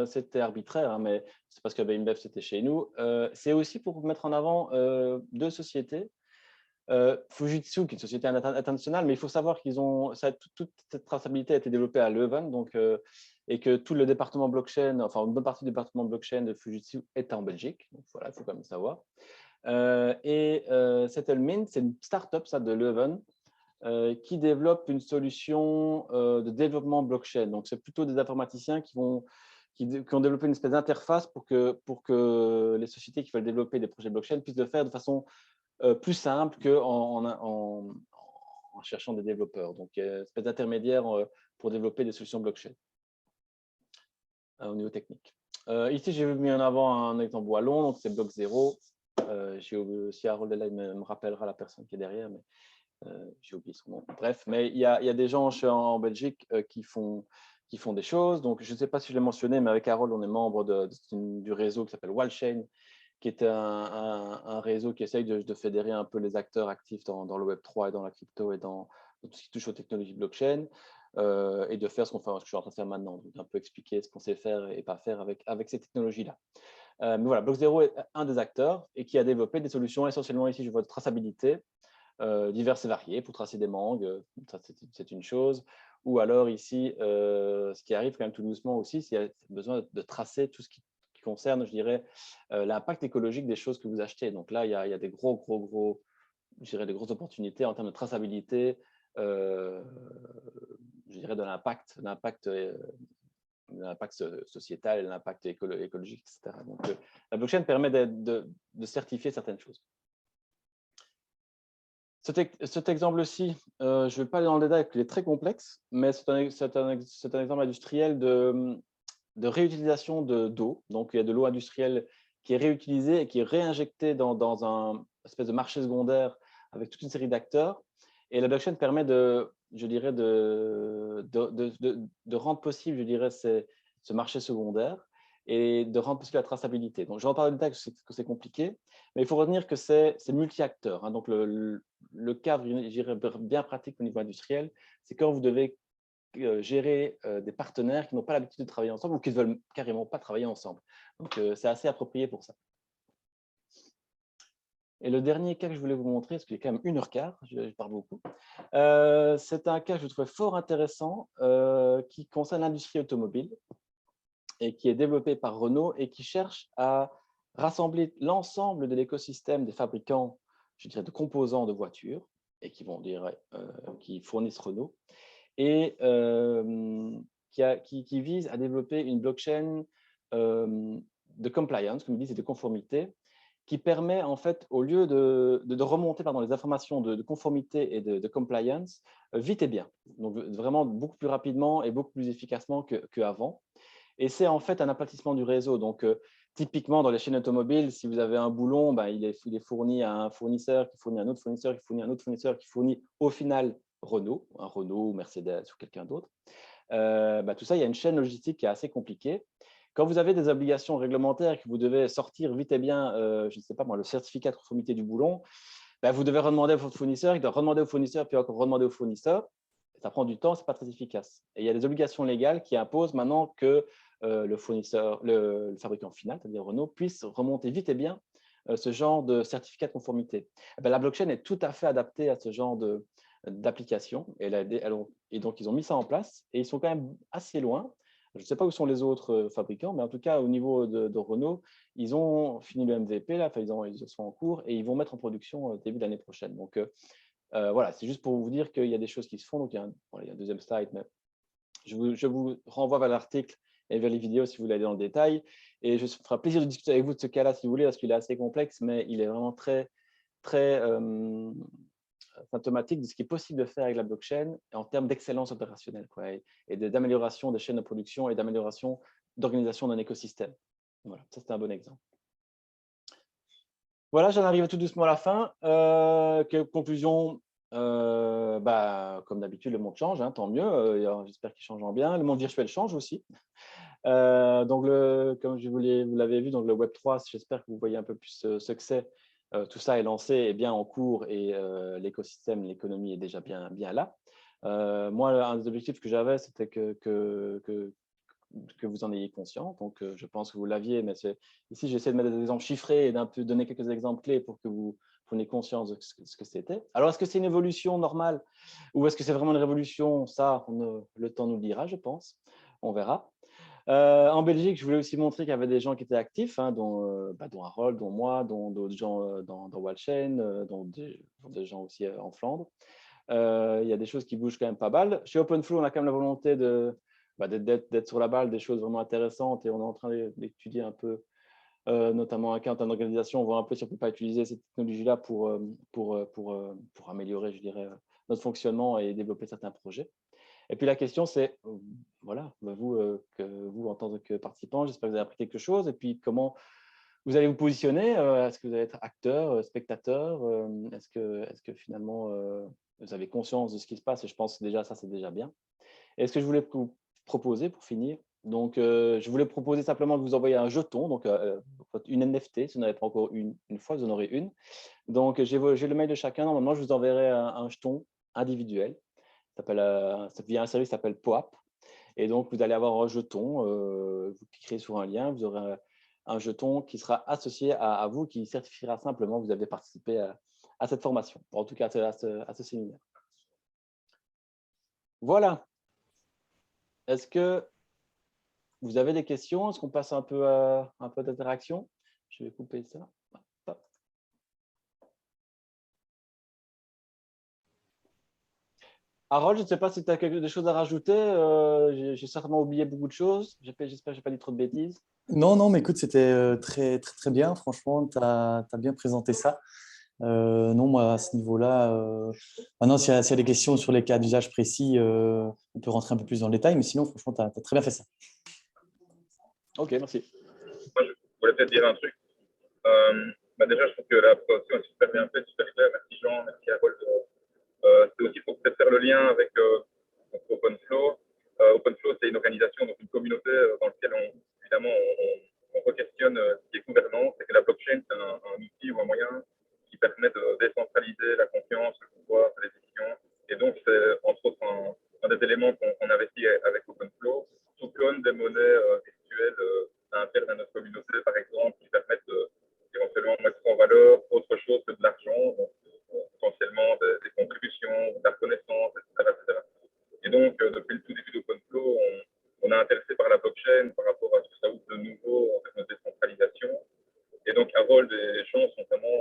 C'était arbitraire, mais c'est parce que InBev, c'était chez nous. C'est aussi pour mettre en avant deux sociétés. Fujitsu, qui est une société internationale, mais il faut savoir qu'ils ont toute cette traçabilité a été développée à Leuven, donc, et que tout le département blockchain, enfin une bonne partie du département blockchain de Fujitsu est en Belgique. Donc voilà, il faut quand même savoir. Settlemint, c'est une start-up ça, de Leuven qui développe une solution de développement blockchain. Donc c'est plutôt des informaticiens qui ont développé une espèce d'interface pour que les sociétés qui veulent développer des projets blockchain puissent le faire de façon plus simple qu'en cherchant des développeurs. Donc, une espèce d'intermédiaire pour développer des solutions blockchain au niveau technique. Ici, j'ai mis en avant un exemple wallon, donc c'est Block0. Si Harold est là, il me rappellera la personne qui est derrière, mais j'ai oublié son nom. Bref, mais il y a des gens en Belgique qui font des choses. Donc, je ne sais pas si je l'ai mentionné, mais avec Harold, on est membre du réseau qui s'appelle Wallchain, qui est un réseau qui essaye de fédérer un peu les acteurs actifs dans le Web3 et dans la crypto et dans tout ce qui touche aux technologies blockchain et de faire ce que je suis en train de faire maintenant, donc un peu expliquer ce qu'on sait faire et pas faire avec ces technologies-là. Mais voilà, Block0 est un des acteurs et qui a développé des solutions essentiellement ici, je vois de traçabilité diverses et variées pour tracer des mangues, ça c'est une chose. Ou alors ici, ce qui arrive quand même tout doucement aussi, c'est qu'il y a besoin de tracer tout ce qui concerne, je dirais, l'impact écologique des choses que vous achetez. Donc là, il y a des je dirais, des grosses opportunités en termes de traçabilité, je dirais, de l'impact sociétal et l'impact écologique, etc. Donc, la blockchain permet de certifier certaines choses. Cet exemple-ci, je ne vais pas aller dans le détail, il est très complexe, mais c'est un exemple industriel de réutilisation d'eau. Donc, il y a de l'eau industrielle qui est réutilisée et qui est réinjectée dans un espèce de marché secondaire avec toute une série d'acteurs. Et la blockchain permet de rendre possible, je dirais, ce marché secondaire et de rendre possible la traçabilité. Donc, je vais en parler de détail parce que c'est compliqué, mais il faut retenir que c'est multi-acteurs. Donc, le cadre, je dirais, bien pratique au niveau industriel, c'est quand vous devez gérer des partenaires qui n'ont pas l'habitude de travailler ensemble ou qui ne veulent carrément pas travailler ensemble. Donc, c'est assez approprié pour ça. Et le dernier cas que je voulais vous montrer, parce qu'il est quand même 1h15, je parle beaucoup, c'est un cas que je trouvais fort intéressant qui concerne l'industrie automobile et qui est développé par Renault et qui cherche à rassembler l'ensemble de l'écosystème des fabricants, je dirais, de composants de voitures et qui fournissent Renault et qui vise à développer une blockchain de compliance, comme ils disent, et de conformité, qui permet, en fait, au lieu de remonter les informations de conformité et de compliance, vite et bien. Donc, vraiment beaucoup plus rapidement et beaucoup plus efficacement qu'avant. Et c'est en fait un aplatissement du réseau. Donc, typiquement, dans les chaînes automobiles, si vous avez un boulon, il est fourni à un fournisseur, qui fournit à un autre fournisseur, qui fournit à un autre fournisseur, qui fournit au final Renault, un Renault ou Mercedes ou quelqu'un d'autre. Tout ça, il y a une chaîne logistique qui est assez compliquée. Quand vous avez des obligations réglementaires que vous devez sortir vite et bien, je ne sais pas moi, le certificat de conformité du boulon, vous devez redemander à votre fournisseur, il doit redemander au fournisseur, puis encore redemander au fournisseur. Ça prend du temps, ce n'est pas très efficace. Et il y a des obligations légales qui imposent maintenant que le fournisseur, le fabricant final, c'est-à-dire Renault, puisse remonter vite et bien ce genre de certificat de conformité. La blockchain est tout à fait adaptée à ce genre d'application. Et donc, ils ont mis ça en place et ils sont quand même assez loin. Je ne sais pas où sont les autres fabricants, mais en tout cas, au niveau de Renault, ils ont fini le MVP, là, ils sont en cours et ils vont mettre en production début de l'année prochaine. Donc, voilà, c'est juste pour vous dire qu'il y a des choses qui se font. Donc, il y a un deuxième slide, mais je vous renvoie vers l'article et vers les vidéos si vous voulez aller dans le détail. Et je me ferai plaisir de discuter avec vous de ce cas-là si vous voulez, parce qu'il est assez complexe, mais il est vraiment très, très symptomatique de ce qui est possible de faire avec la blockchain en termes d'excellence opérationnelle et d'amélioration des chaînes de production et d'amélioration d'organisation d'un écosystème. Voilà, ça c'est un bon exemple. Voilà, j'en arrive tout doucement à la fin. Conclusion, comme d'habitude, le monde change, tant mieux. J'espère qu'il change en bien. Le monde virtuel change aussi. Donc, comme vous l'avez vu, donc le Web3, j'espère que vous voyez un peu plus ce que c'est. Tout ça est lancé et bien en cours et l'écosystème, l'économie est déjà bien là. Moi, un des objectifs que j'avais, c'était que vous en ayez conscience. Donc, je pense que vous l'aviez, mais ici, j'essaie de mettre des exemples chiffrés et d'un peu donner quelques exemples clés pour que vous preniez conscience de ce que c'était. Alors, est-ce que c'est une évolution normale ou est-ce que c'est vraiment une révolution? Ça, le temps nous le dira, je pense. On verra. En Belgique, je voulais aussi montrer qu'il y avait des gens qui étaient actifs, dont Harold, dont moi, dont d'autres gens dans Wallchain, dont des gens aussi en Flandre. Il y a des choses qui bougent quand même pas mal. Chez OpenFlow, on a quand même la volonté d'être sur la balle, des choses vraiment intéressantes et on est en train d'étudier un peu, notamment un cas en termes d'organisation. On voit un peu si on ne peut pas utiliser cette technologie-là pour améliorer, je dirais, notre fonctionnement et développer certains projets. Et puis la question, c'est, voilà, vous, en tant que participant, j'espère que vous avez appris quelque chose. Et puis, comment vous allez vous positionner? Est-ce que vous allez être acteur, spectateur? Est-ce que finalement, vous avez conscience de ce qui se passe? Et je pense que déjà, ça, c'est déjà bien. Et ce que je voulais vous proposer pour finir, donc, je voulais proposer simplement de vous envoyer un jeton, donc une NFT, si vous n'avez pas encore une fois, vous en aurez une. Donc, j'ai le mail de chacun. Normalement, je vous enverrai un jeton individuel. Via un service qui s'appelle POAP. Et donc, vous allez avoir un jeton, vous cliquerez sur un lien, vous aurez un jeton qui sera associé à vous, qui certifiera simplement que vous avez participé à cette formation, en tout cas à ce séminaire. Voilà. Est-ce que vous avez des questions? Est-ce qu'on passe un peu d'interaction? Je vais couper ça. Harold, je ne sais pas si tu as des choses à rajouter. J'ai certainement oublié beaucoup de choses. J'espère que je n'ai pas dit trop de bêtises. Non, mais écoute, c'était très, très, très bien. Franchement, tu as bien présenté ça. Non, moi, à ce niveau-là, maintenant, s'il y a des questions sur les cas d'usage précis, on peut rentrer un peu plus dans le détail. Mais sinon, franchement, tu as très bien fait ça. Ok, merci. Moi, je voulais peut-être dire un truc. Déjà, je trouve que la présentation est super bien faite, super claire. Merci Jean, merci Harold. C'est aussi pour peut-être faire le lien avec OpenFlow. OpenFlow, c'est une organisation, donc une communauté dans laquelle évidemment on re-questionne ce qui est gouvernance, et que la blockchain, c'est un outil ou un moyen qui permet de décentraliser la confiance, le pouvoir, les décisions. Et donc, c'est entre autres un des éléments qu'on investit avec OpenFlow, token des monnaies virtuelles internes à notre communauté, par exemple, qui permettent éventuellement mettre en valeur autre chose que de l'argent, potentiellement des contributions, de la reconnaissance, etc. Et donc, depuis le tout début d'OpenFlow, on est intéressé par la blockchain par rapport à ce que ça ouvre de nouveau en termes de décentralisation. Et donc, Harold et Jean sont vraiment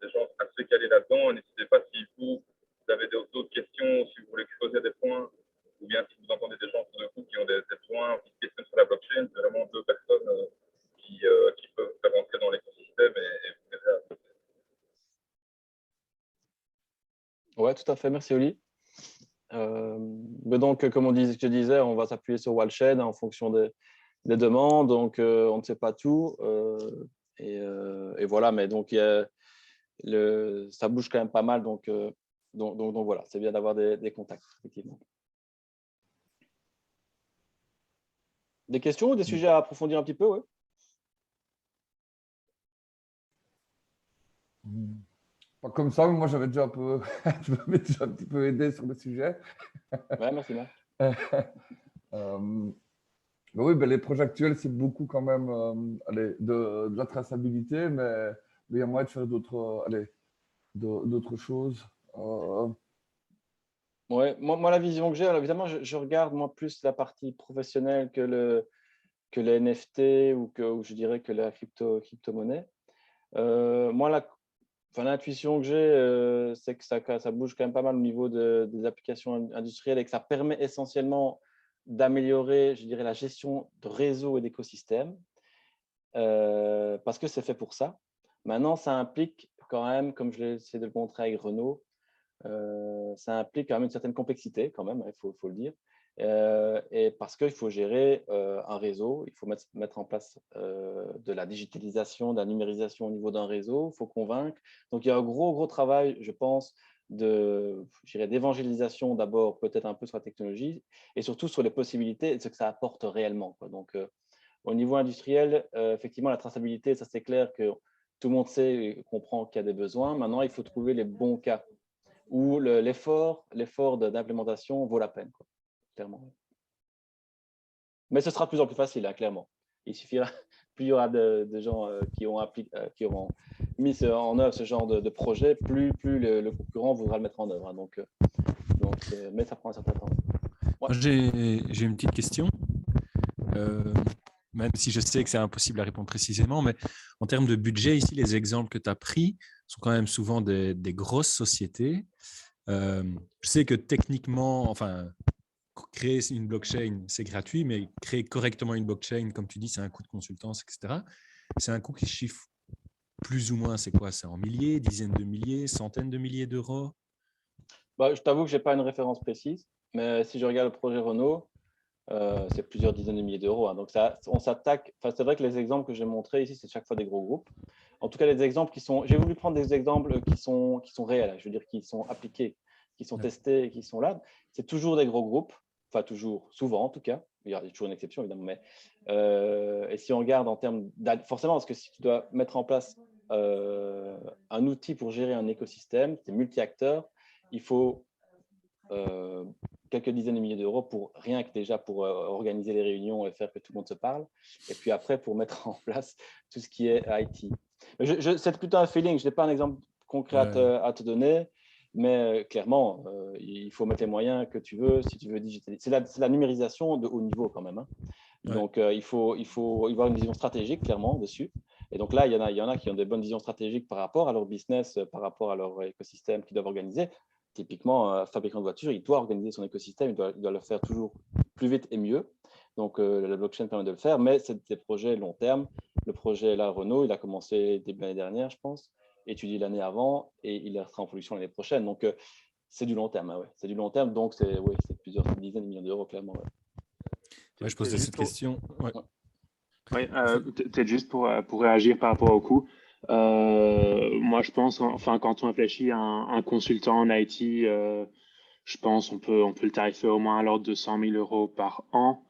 des gens assez calés là-dedans. N'hésitez pas si vous avez d'autres questions, si vous voulez creuser des points, ou bien si vous entendez des gens autour de vous qui ont des besoins, des questions sur la blockchain, c'est vraiment deux personnes qui peuvent faire rentrer dans l'écosystème et Ouais, tout à fait. Merci, Oli. Mais donc, comme je disais, on va s'appuyer sur Walshed en fonction des demandes. Donc, on ne sait pas tout. Et voilà, mais donc, ça bouge quand même pas mal. Donc voilà, c'est bien d'avoir des contacts, effectivement. Des questions ou des sujets à approfondir un petit peu, ouais. Pas comme ça, mais moi j'avais déjà un peu, je m'avais déjà un petit peu aidé sur le sujet. Ouais, merci, Marc. Mais oui, ben, les projets actuels, c'est beaucoup quand même de la traçabilité, mais il y a moyen de faire d'autres choses. Ouais, moi, la vision que j'ai, alors évidemment, je regarde moi plus la partie professionnelle que les NFT ou je dirais que la crypto-monnaie. Moi, l'intuition que j'ai, c'est que ça bouge quand même pas mal au niveau des applications industrielles et que ça permet essentiellement d'améliorer, je dirais, la gestion de réseaux et d'écosystèmes parce que c'est fait pour ça. Maintenant, ça implique quand même, comme je l'ai essayé de le montrer avec Renault, ça implique quand même une certaine complexité, quand même, il faut le dire. Et parce qu'il faut gérer un réseau, il faut mettre en place de la digitalisation, de la numérisation au niveau d'un réseau, il faut convaincre. Donc, il y a un gros travail, je pense, d'évangélisation d'abord, peut-être un peu sur la technologie, et surtout sur les possibilités et ce que ça apporte réellement, quoi. Donc, au niveau industriel, effectivement, la traçabilité, ça c'est clair que tout le monde sait et comprend qu'il y a des besoins. Maintenant, il faut trouver les bons cas où l'effort d'implémentation vaut la peine, quoi, clairement. Mais ce sera de plus en plus facile, hein, clairement. Il suffira, plus il y aura de gens qui auront mis en œuvre ce genre de projet, plus le concurrent voudra le mettre en œuvre. Hein, mais ça prend un certain temps. Ouais. J'ai une petite question, même si je sais que c'est impossible à répondre précisément, mais en termes de budget, ici, les exemples que tu as pris sont quand même souvent des grosses sociétés. Je sais que techniquement, enfin, créer une blockchain, c'est gratuit, mais créer correctement une blockchain, comme tu dis, c'est un coût de consultance, etc. C'est un coût qui chiffre plus ou moins, c'est quoi? C'est en milliers, dizaines de milliers, centaines de milliers d'euros? Je t'avoue que je n'ai pas une référence précise, mais si je regarde le projet Renault, c'est plusieurs dizaines de milliers d'euros. Hein. Donc, on s'attaque. Enfin, c'est vrai que les exemples que j'ai montrés ici, c'est chaque fois des gros groupes. En tout cas, les exemples qui sont. J'ai voulu prendre des exemples qui sont réels, je veux dire, qui sont appliqués, qui sont testés, qui sont là. C'est toujours des gros groupes. Enfin, toujours, souvent en tout cas. Il y a toujours une exception, évidemment. Mais, et si on regarde en termes. Forcément, parce que si tu dois mettre en place un outil pour gérer un écosystème, c'est multi-acteurs, il faut quelques dizaines de milliers d'euros pour rien que déjà pour organiser les réunions et faire que tout le monde se parle. Et puis après, pour mettre en place tout ce qui est IT. C'est plutôt un feeling. Je n'ai pas un exemple concret à te donner, mais clairement, il faut mettre les moyens que tu veux si tu veux digitaliser. C'est la numérisation de haut niveau quand même. Hein. Donc, il faut avoir une vision stratégique clairement dessus. Et donc là, il y en a qui ont des bonnes visions stratégiques par rapport à leur business, par rapport à leur écosystème qu'ils doivent organiser. Typiquement, un fabricant de voitures, il doit organiser son écosystème, il doit le faire toujours plus vite et mieux. Donc, la blockchain permet de le faire, mais c'est des projets long terme. Le projet là, Renault, il a commencé début l'année dernière, je pense, étudié l'année avant, et il sera en production l'année prochaine. Donc, c'est du long terme. Hein, ouais. C'est du long terme, donc c'est plusieurs dizaines de millions d'euros, clairement. Ouais. Je posais cette question. Oui, peut-être juste pour réagir par rapport au coût. Moi, je pense, enfin, quand on réfléchit à un consultant en IT, je pense on peut le tarifer au moins à l'ordre de 100 000 euros par an.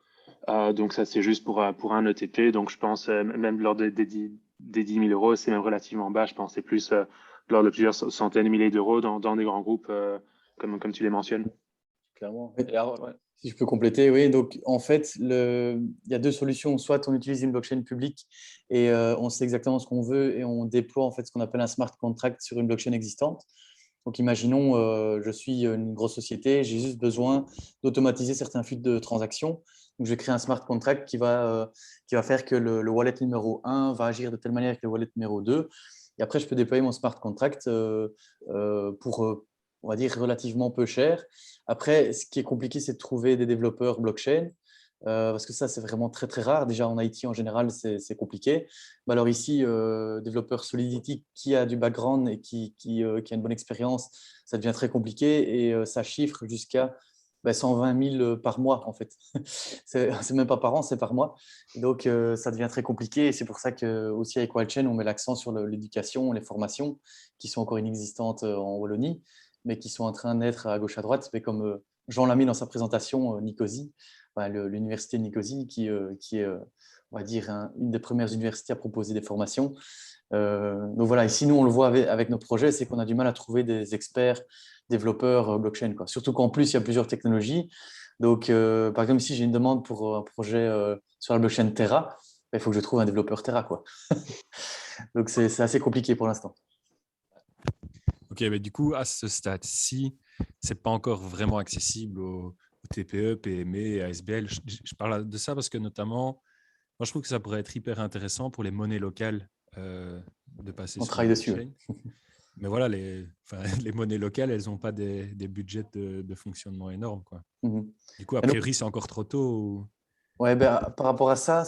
Donc ça, c'est juste pour un ETP. Donc je pense même lors des 10 000 euros, c'est même relativement bas. Je pense que c'est plus lors de plusieurs centaines de milliers d'euros dans des grands groupes comme tu les mentionnes. Clairement. Si je peux compléter, oui. Donc, en fait, il y a deux solutions. Soit on utilise une blockchain publique et on sait exactement ce qu'on veut et on déploie en fait ce qu'on appelle un smart contract sur une blockchain existante. Donc, imaginons, je suis une grosse société, j'ai juste besoin d'automatiser certains flux de transactions. Donc, je vais créer un smart contract qui va faire que le wallet numéro 1 va agir de telle manière que le wallet numéro 2. Et après, je peux déployer mon smart contract pour on va dire relativement peu cher. Après, ce qui est compliqué, c'est de trouver des développeurs blockchain. parce que ça, c'est vraiment très, très rare. Déjà, en IT, en général, c'est compliqué. Alors ici, développeur Solidity qui a du background et qui a une bonne expérience, ça devient très compliqué et ça chiffre jusqu'à 120 000 par mois, en fait. C'est même pas par an, c'est par mois. Donc, ça devient très compliqué et c'est pour ça qu'aussi avec Wildchain, on met l'accent sur l'éducation, les formations qui sont encore inexistantes en Wallonie, mais qui sont en train d'être à gauche, à droite. Mais comme Jean l'a mis dans sa présentation, Nicosie, l'université de Nicosie, qui est, on va dire, une des premières universités à proposer des formations. Donc voilà, ici, nous, on le voit avec nos projets, c'est qu'on a du mal à trouver des experts, développeurs blockchain, quoi. Surtout qu'en plus, il y a plusieurs technologies. Donc, par exemple, ici, j'ai une demande pour un projet sur la blockchain Terra. Il faut que je trouve un développeur Terra, quoi. Donc, c'est assez compliqué pour l'instant. Ok, mais du coup, à ce stade-ci, ce n'est pas encore vraiment accessible aux TPE, PME, ASBL. Je parle de ça parce que notamment, moi, je trouve que ça pourrait être hyper intéressant pour les monnaies locales de passer On sur travaille la dessus. blockchain. Mais voilà, les monnaies locales, elles n'ont pas des budgets de fonctionnement énormes, quoi. Du coup, a priori, c'est encore trop tôt ou... Ouais, par rapport à ça,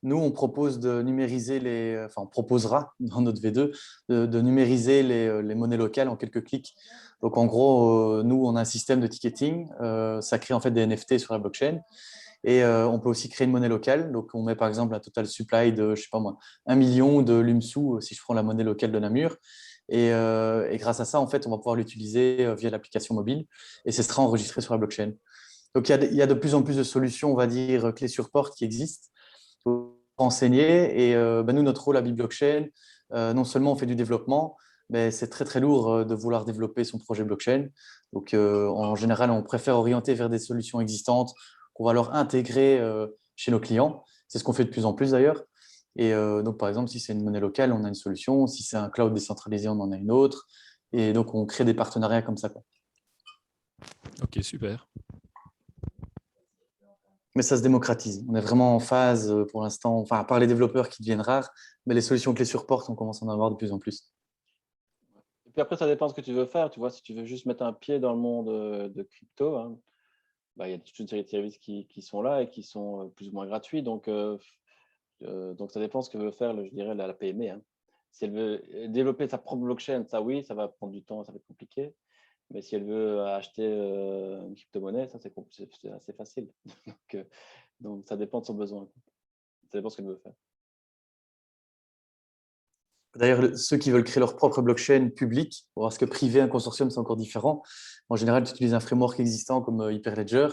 nous, on propose de numériser on proposera dans notre V2 de numériser les monnaies locales en quelques clics. Donc, en gros, nous, on a un système de ticketing. Ça crée en fait des NFT sur la blockchain. Et on peut aussi créer une monnaie locale. Donc, on met par exemple un total supply de, je sais pas moi, 1 million de Lumsu, si je prends la monnaie locale de Namur. Et grâce à ça, en fait, on va pouvoir l'utiliser via l'application mobile et ce sera enregistré sur la blockchain. Donc, il y a de plus en plus de solutions, on va dire, clés sur porte qui existent. Il faut renseigner. Et nous, notre rôle à BitBlockchain, non seulement on fait du développement, mais c'est très, très lourd de vouloir développer son projet blockchain. Donc, en général, on préfère orienter vers des solutions existantes qu'on va leur intégrer chez nos clients. C'est ce qu'on fait de plus en plus d'ailleurs. Et donc, par exemple, si c'est une monnaie locale, on a une solution. Si c'est un cloud décentralisé, on en a une autre. Et donc, on crée des partenariats comme ça, quoi. Ok, super. Mais ça se démocratise. On est vraiment en phase pour l'instant, enfin, à part les développeurs qui deviennent rares, mais les solutions clés sur porte, on commence à en avoir de plus en plus. Et puis après, ça dépend de ce que tu veux faire. Tu vois, si tu veux juste mettre un pied dans le monde de crypto, hein, il y a toute une série de services qui sont là et qui sont plus ou moins gratuits. Donc, ça dépend de ce que veut faire, je dirais, la PME. Hein. Si elle veut développer sa propre blockchain, ça oui, ça va prendre du temps, ça va être compliqué. Mais si elle veut acheter une crypto-monnaie, ça c'est assez facile. donc, ça dépend de son besoin. Ça dépend de ce qu'elle veut faire. D'ailleurs, ceux qui veulent créer leur propre blockchain publique, parce que privé, un consortium, c'est encore différent. En général, tu utilises un framework existant comme Hyperledger.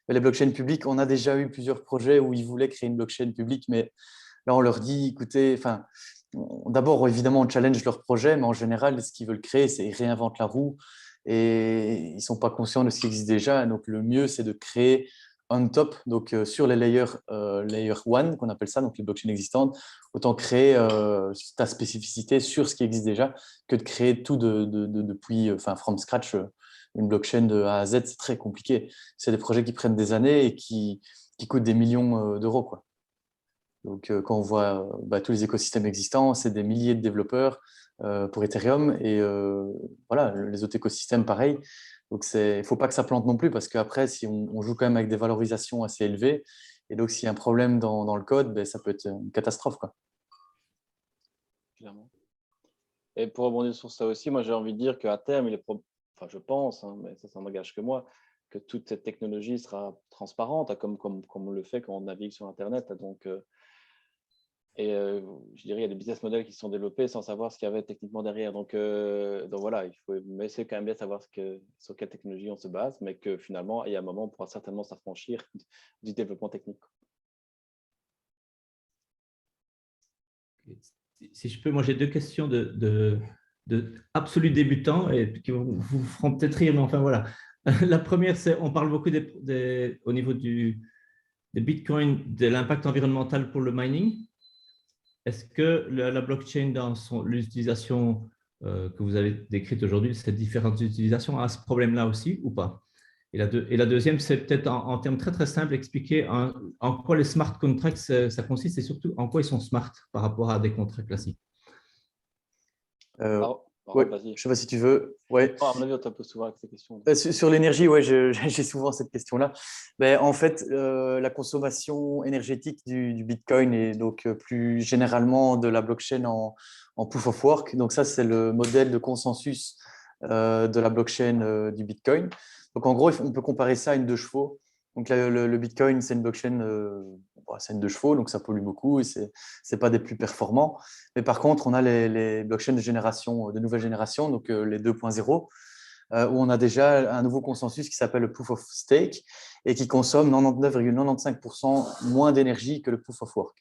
Mais les blockchains publiques, on a déjà eu plusieurs projets où ils voulaient créer une blockchain publique, mais là, on leur dit, écoutez, d'abord, évidemment, on challenge leur projet, mais en général, ce qu'ils veulent créer, c'est qu'ils réinventent la roue et ils ne sont pas conscients de ce qui existe déjà. Donc, le mieux, c'est de créer on top, donc sur les layer 1, qu'on appelle ça, donc les blockchains existantes, autant créer ta spécificité sur ce qui existe déjà que de créer tout depuis, from scratch, une blockchain de A à Z, c'est très compliqué. C'est des projets qui prennent des années et qui coûtent des millions d'euros, quoi. Donc, quand on voit tous les écosystèmes existants, c'est des milliers de développeurs pour Ethereum et voilà, les autres écosystèmes, pareil. Donc, il ne faut pas que ça plante non plus parce qu'après, si on joue quand même avec des valorisations assez élevées, et donc s'il y a un problème dans le code, ça peut être une catastrophe, quoi. Clairement. Et pour rebondir sur ça aussi, moi j'ai envie de dire qu'à terme, je pense, hein, mais ça n'engage que moi, que toute cette technologie sera transparente, comme on le fait quand on navigue sur Internet. Donc, je dirais, il y a des business models qui sont développés sans savoir ce qu'il y avait techniquement derrière. Donc voilà, mais c'est quand même bien de savoir sur quelle technologie on se base, mais que finalement, il y a un moment, on pourra certainement s'affranchir du développement technique. Si je peux, moi j'ai deux questions de absolus débutants et qui vous feront peut-être rire, mais enfin voilà. La première, c'est on parle beaucoup au niveau des Bitcoin, de l'impact environnemental pour le mining. Est-ce que la blockchain, dans l'utilisation que vous avez décrite aujourd'hui, ces différentes utilisations, a ce problème-là aussi ou pas? Et la deuxième, c'est peut-être en termes très, très simples, expliquer en quoi les smart contracts, ça consiste et surtout en quoi ils sont smart par rapport à des contrats classiques. Ouais, Vas-y. je ne sais pas si tu veux. Ouais. À mon avis, on est un peu souvent avec ces questions. Sur l'énergie, ouais, j'ai souvent cette question-là. Mais en fait, la consommation énergétique du Bitcoin et donc plus généralement de la blockchain en proof of work. Donc ça, c'est le modèle de consensus de la blockchain du Bitcoin. Donc en gros, on peut comparer ça à une 2 chevaux. Donc le Bitcoin, c'est une blockchain, c'est une 2 chevaux, donc ça pollue beaucoup et c'est pas des plus performants. Mais par contre, on a les blockchains de nouvelle génération, donc les 2.0. Où on a déjà un nouveau consensus qui s'appelle le Proof of Stake et qui consomme 99,95% moins d'énergie que le Proof of Work.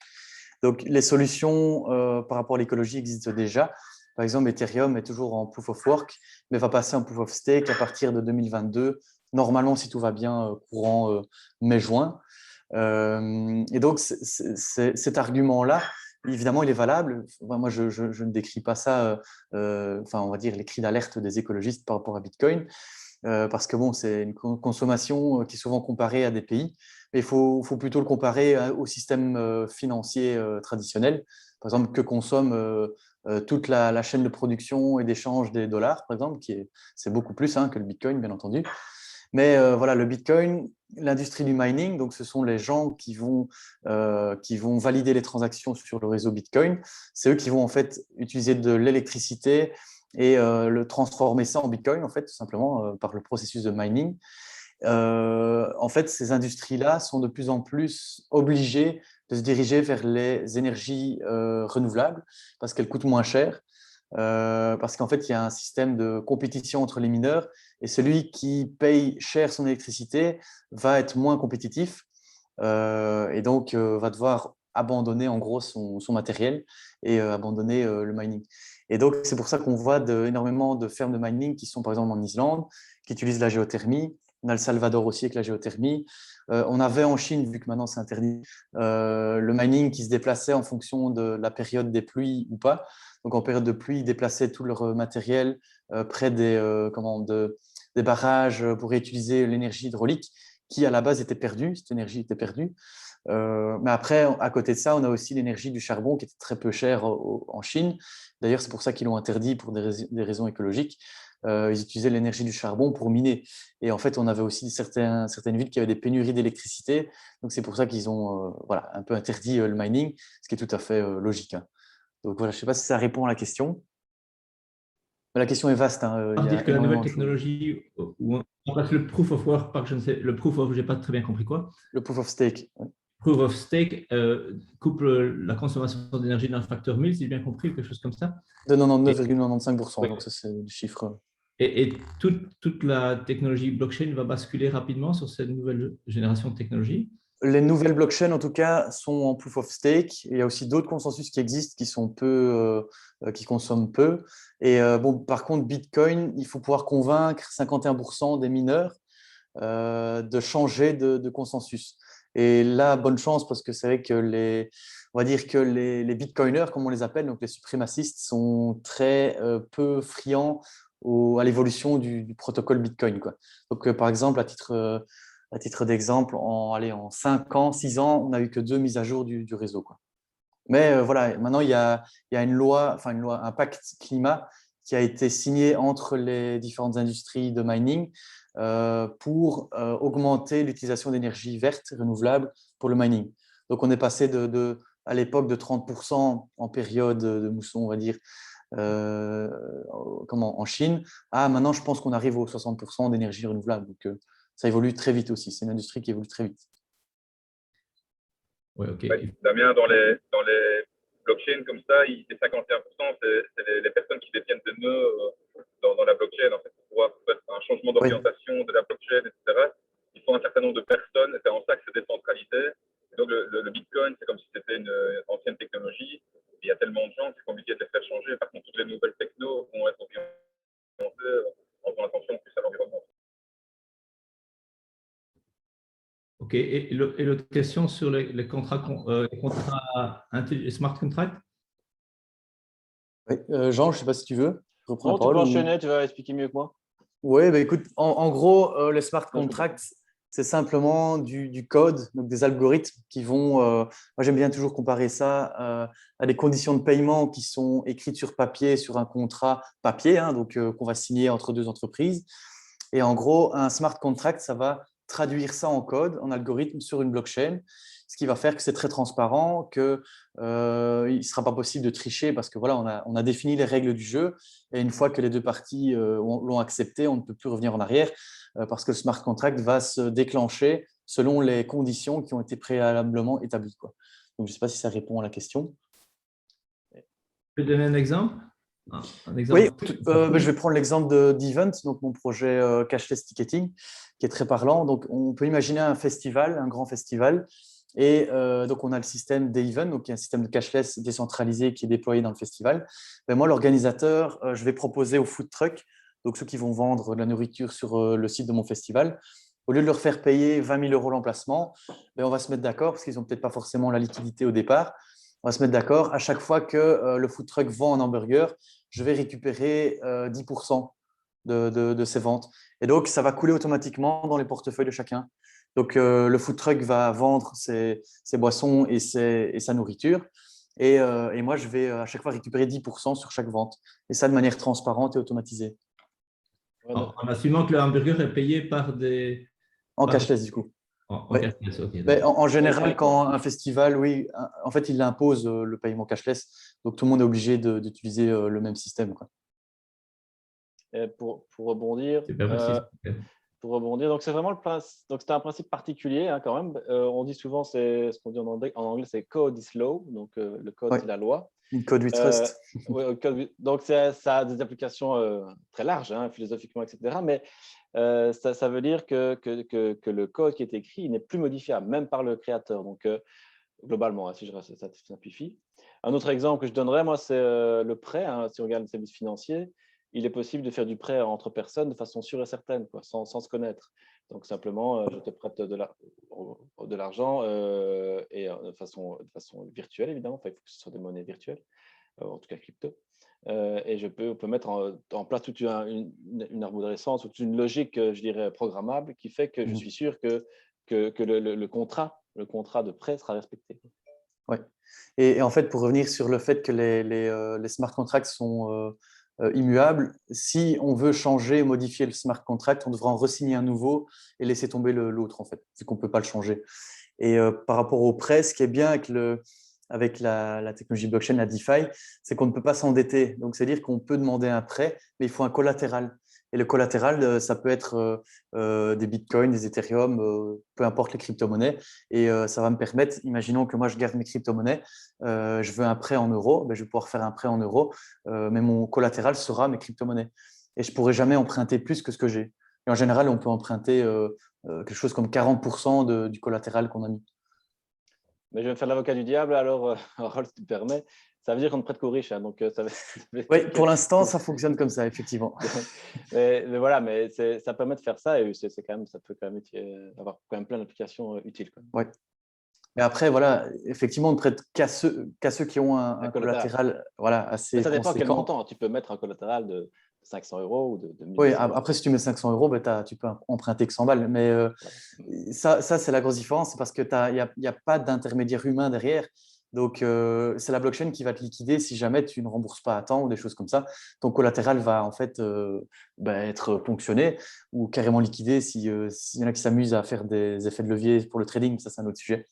Donc, les solutions par rapport à l'écologie existent déjà. Par exemple, Ethereum est toujours en Proof of Work, mais va passer en Proof of Stake à partir de 2022, normalement, si tout va bien, courant mai-juin. Et donc, cet argument-là, évidemment, il est valable. Moi, je ne décris pas ça, on va dire les cris d'alerte des écologistes par rapport à Bitcoin, parce que bon, c'est une consommation qui est souvent comparée à des pays, mais il faut plutôt le comparer au système financier traditionnel. Par exemple, que consomme toute la chaîne de production et d'échange des dollars, par exemple, c'est beaucoup plus que le Bitcoin, bien entendu. Mais voilà, le Bitcoin, l'industrie du mining, donc ce sont les gens qui vont valider les transactions sur le réseau Bitcoin. C'est eux qui vont en fait utiliser de l'électricité et le transformer ça en Bitcoin, en fait, tout simplement par le processus de mining. En fait, ces industries-là sont de plus en plus obligées de se diriger vers les énergies renouvelables parce qu'elles coûtent moins cher. Parce qu'en fait, il y a un système de compétition entre les mineurs et celui qui paye cher son électricité va être moins compétitif et donc va devoir abandonner en gros son matériel et abandonner le mining. Et donc, c'est pour ça qu'on voit énormément de fermes de mining qui sont par exemple en Islande, qui utilisent la géothermie. On a le Salvador aussi avec la géothermie. On avait en Chine, vu que maintenant c'est interdit, le mining qui se déplaçait en fonction de la période des pluies ou pas. Donc, en période de pluie, ils déplaçaient tout leur matériel près des barrages pour réutiliser l'énergie hydraulique qui, à la base, était perdue. Cette énergie était perdue. Mais après, à côté de ça, on a aussi l'énergie du charbon qui était très peu chère en Chine. D'ailleurs, c'est pour ça qu'ils l'ont interdit pour des raisons écologiques. Ils utilisaient l'énergie du charbon pour miner. Et en fait, on avait aussi certaines villes qui avaient des pénuries d'électricité. Donc, c'est pour ça qu'ils ont un peu interdit le mining, ce qui est tout à fait logique. Donc voilà, je ne sais pas si ça répond à la question. Mais la question est vaste. Dire que la nouvelle technologie, où on remplace le proof of work par, je ne sais, le proof of, je n'ai pas très bien compris quoi. Le proof of stake. Proof of stake coupe la consommation d'énergie d'un facteur 1000, si j'ai bien compris, ou quelque chose comme ça. De 99,95%, donc ça c'est le chiffre. Et toute la technologie blockchain va basculer rapidement sur cette nouvelle génération de technologie. Les nouvelles blockchains, en tout cas, sont en proof of stake. Il y a aussi d'autres consensus qui existent qui sont qui consomment peu. Et par contre, Bitcoin, il faut pouvoir convaincre 51% des mineurs de changer de consensus. Et là, bonne chance, parce que c'est vrai que on va dire que les bitcoiners, comme on les appelle, donc les suprémacistes, sont très peu friands à l'évolution du protocole Bitcoin, quoi. Donc, par exemple, à titre d'exemple, en 5 ans, 6 ans, on n'a eu que 2 mises à jour du réseau, quoi. Mais voilà, maintenant, il y a une loi, un pacte climat qui a été signé entre les différentes industries de mining pour augmenter l'utilisation d'énergie verte renouvelable pour le mining. Donc, on est passé à l'époque de 30% en période de mousson, on va dire, en Chine, à maintenant, je pense qu'on arrive aux 60% d'énergie renouvelable. Donc, ça évolue très vite aussi. C'est une industrie qui évolue très vite. Ouais, ok. Damien, dans les blockchains comme ça, les 51%, c'est les personnes qui détiennent des nœuds dans la blockchain. En fait, pour pouvoir faire un changement d'orientation de la blockchain, etc., il faut un certain nombre de personnes. C'est en ça que c'est décentralisé. Et donc, le Bitcoin, c'est comme si c'était une ancienne technologie. Il y a tellement de gens que c'est compliqué de les faire changer. Par contre, toutes les nouvelles technos vont être orientées en faisant attention plus à l'environnement. OK. Et l'autre question sur les contrats smart contracts? Oui. Jean, je ne sais pas si tu veux reprendre la parole. Tu peux enchaîner, tu vas expliquer mieux que moi. Oui, écoute, en gros, les smart contracts, c'est simplement du code, donc des algorithmes qui vont… moi, j'aime bien toujours comparer ça à des conditions de paiement qui sont écrites sur papier, sur un contrat papier, hein, donc qu'on va signer entre deux entreprises. Et en gros, un smart contract, ça va traduire ça en code, en algorithme sur une blockchain, ce qui va faire que c'est très transparent, qu'il ne sera pas possible de tricher parce que voilà, on a défini les règles du jeu et une fois que les deux parties l'ont accepté, on ne peut plus revenir en arrière parce que le smart contract va se déclencher selon les conditions qui ont été préalablement établies, quoi. Donc, je ne sais pas si ça répond à la question. Tu peux donner un exemple? Un exemple. Oui, je vais prendre l'exemple d'Event, donc mon projet cashless ticketing, qui est très parlant. Donc, on peut imaginer un festival, un grand festival, et donc on a le système d'Event, donc il y a un système de cashless décentralisé qui est déployé dans le festival. Ben, moi, l'organisateur, je vais proposer aux food trucks, donc ceux qui vont vendre de la nourriture sur le site de mon festival, au lieu de leur faire payer 20 000 € l'emplacement, ben, on va se mettre d'accord, parce qu'ils n'ont peut-être pas forcément la liquidité au départ. On va se mettre d'accord, à chaque fois que le food truck vend un hamburger, je vais récupérer 10% de ces ventes. Et donc, ça va couler automatiquement dans les portefeuilles de chacun. Donc, le food truck va vendre ses boissons et sa nourriture. Et moi, je vais à chaque fois récupérer 10% sur chaque vente. Et ça de manière transparente et automatisée. En assumant que le hamburger est payé par des… En cashless, du coup. En cashless, ok. En général, quand un festival, oui, en fait, il impose le paiement cashless. Donc, tout le monde est obligé d'utiliser le même système, quoi. Et pour rebondir, Super, merci. donc c'est vraiment donc c'est un principe particulier, hein, quand même. On dit souvent, c'est ce qu'on dit en anglais, c'est code is law, donc le code, c'est la loi. Code we trust. Donc ça a des applications très larges, hein, philosophiquement, etc. Mais ça veut dire que le code qui est écrit n'est plus modifiable, même par le créateur. Donc globalement, hein, si je simplifie. Un autre exemple que je donnerais, moi, c'est le prêt, hein. Si on regarde les services financiers, il est possible de faire du prêt entre personnes de façon sûre et certaine, quoi, sans se connaître. Donc, simplement, je te prête de l'argent et de façon virtuelle, évidemment. Enfin, il faut que ce soit des monnaies virtuelles, en tout cas crypto. Et on peut mettre en place toute une arborescence, toute une logique, je dirais, programmable, qui fait que je suis sûr que le contrat de prêt sera respecté. Oui. Et en fait, pour revenir sur le fait que les smart contracts sont immuables, si on veut changer, modifier le smart contract, on devra en re-signer un nouveau et laisser tomber l'autre, en fait, vu qu'on ne peut pas le changer. Et par rapport au prêt, ce qui est bien avec la technologie blockchain, la DeFi, c'est qu'on ne peut pas s'endetter. Donc, c'est-à-dire qu'on peut demander un prêt, mais il faut un collatéral. Et le collatéral, ça peut être des bitcoins, des Ethereum, peu importe les crypto-monnaies. Et ça va me permettre, imaginons que moi, je garde mes crypto-monnaies, je veux un prêt en euros, ben, je vais pouvoir faire un prêt en euros, mais mon collatéral sera mes crypto-monnaies. Et je ne pourrai jamais emprunter plus que ce que j'ai. Et en général, on peut emprunter quelque chose comme 40% du collatéral qu'on a mis. Mais je vais me faire l'avocat du diable, alors, Rolf, si tu permets. Ça veut dire qu'on ne prête qu'aux riches. Hein, donc, oui, pour l'instant, ça fonctionne comme ça, effectivement. mais voilà, mais ça permet de faire ça et ça peut quand même avoir quand même plein d'applications utiles. Oui. Mais après, voilà, effectivement, on ne prête qu'à ceux qui ont un collatéral assez mais ça dépend conséquent. Quel montant. Tu peux mettre un collatéral de 500 € ou de 1000 €. Oui, après, si tu mets 500 €, ben, tu peux emprunter que 100 balles. Mais ça c'est la grosse différence, c'est parce qu'il n'y a pas d'intermédiaire humain derrière. Donc, c'est la blockchain qui va te liquider si jamais tu ne rembourses pas à temps ou des choses comme ça. Ton collatéral va en fait être ponctionné ou carrément liquidé s'il y en a qui s'amusent à faire des effets de levier pour le trading. Ça, c'est un autre sujet.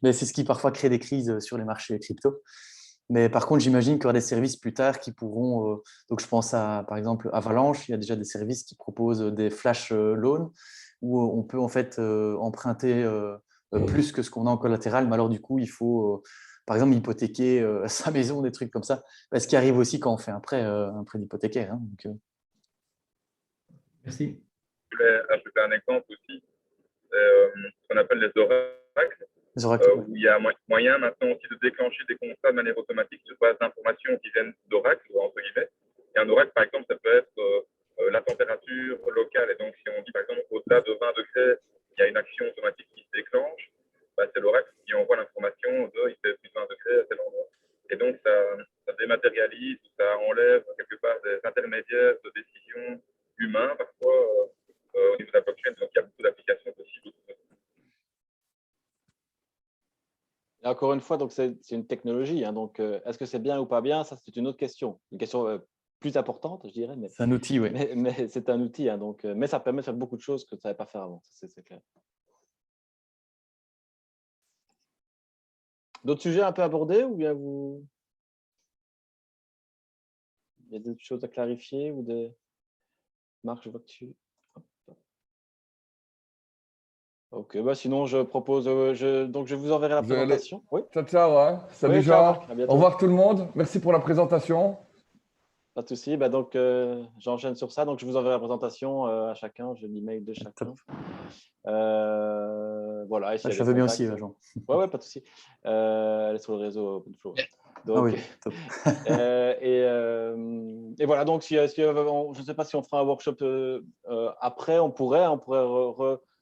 Mais c'est ce qui parfois crée des crises sur les marchés crypto. Mais par contre, j'imagine qu'il y aura des services plus tard qui pourront… donc, je pense par exemple, Avalanche. Il y a déjà des services qui proposent des flash loans où on peut en fait emprunter plus que ce qu'on a en collatéral. Mais alors, du coup, il faut, par exemple, hypothéquer sa maison, des trucs comme ça. Ce qui arrive aussi quand on fait un prêt d'hypothécaire. Hein, donc, Merci. Je voulais ajouter un exemple aussi, ce qu'on appelle les oracles. Où il y a moyen maintenant aussi de déclencher des contrats de manière automatique sur base d'informations qui viennent d'oracles, entre guillemets. Et un oracle, par exemple, ça peut être la température locale. Et donc, si on dit, par exemple, au-delà de 20 degrés, il y a une action automatique qui se déclenche, c'est l'oracle qui envoie l'information de il fait plus de 20 degrés à tel endroit. Et donc, ça dématérialise, ça enlève quelque part des intermédiaires de décision humains, parfois, au niveau de la blockchain. Donc, il y a beaucoup d'applications possibles. Et encore une fois, donc c'est une technologie. Hein, donc, est-ce que c'est bien ou pas bien? Ça, c'est une autre question. Une question plus importante, je dirais. C'est un outil, oui. Mais c'est un outil. Hein, donc, mais ça permet de faire beaucoup de choses que tu ne savais pas faire avant. C'est clair. D'autres sujets un peu abordés ou bien vous… Il y a des choses à clarifier ou des… Marc, je vois que tu… Ok, bah sinon je propose, donc je vous enverrai la Je vais aller. présentation. Oui, Ciao, ciao. Hein. Salut Oui, ciao, Jean. Marc, à bientôt. Au revoir tout le monde. Merci pour la présentation. pas de souci. Bah, donc j'enchaîne sur ça. Donc je vous enverrai la présentation à chacun. J'ai l'email de chacun. Voilà. Et je savais bien aussi, Jean. Ouais, pas de souci. Elle est sur le réseau OpenFlow. Donc, ah oui, top. et voilà, donc je ne sais pas si on fera un workshop après, on pourrait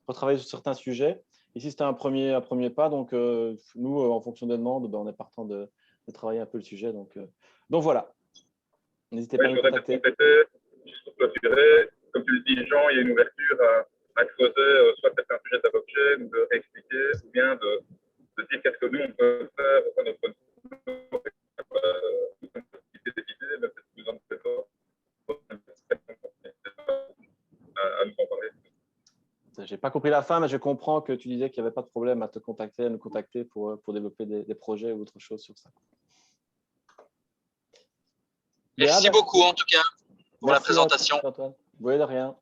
retravailler sur certains sujets. Ici, c'était un premier pas. Donc, nous, en fonction des demandes, on est partant de travailler un peu le sujet. Donc voilà. N'hésitez pas à nous contacter. Juste pour clôturer, comme tu le dis, Jean, il y a une ouverture à creuser soit certains sujets de la blockchain, ou de réexpliquer, ou bien de dire qu'est-ce que nous, on peut faire à notre niveau. À nous en parler. J'ai pas compris la fin, mais je comprends que tu disais qu'il n'y avait pas de problème à nous contacter pour développer des projets ou autre chose sur ça. Merci beaucoup en tout cas pour la présentation. Oui, de rien.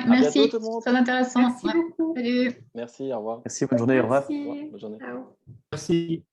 Merci, bientôt, tout le monde. très intéressant. Merci beaucoup. Salut. Merci, au revoir. Merci, bonne journée, au revoir. Merci. Bonne journée. Ciao. Merci.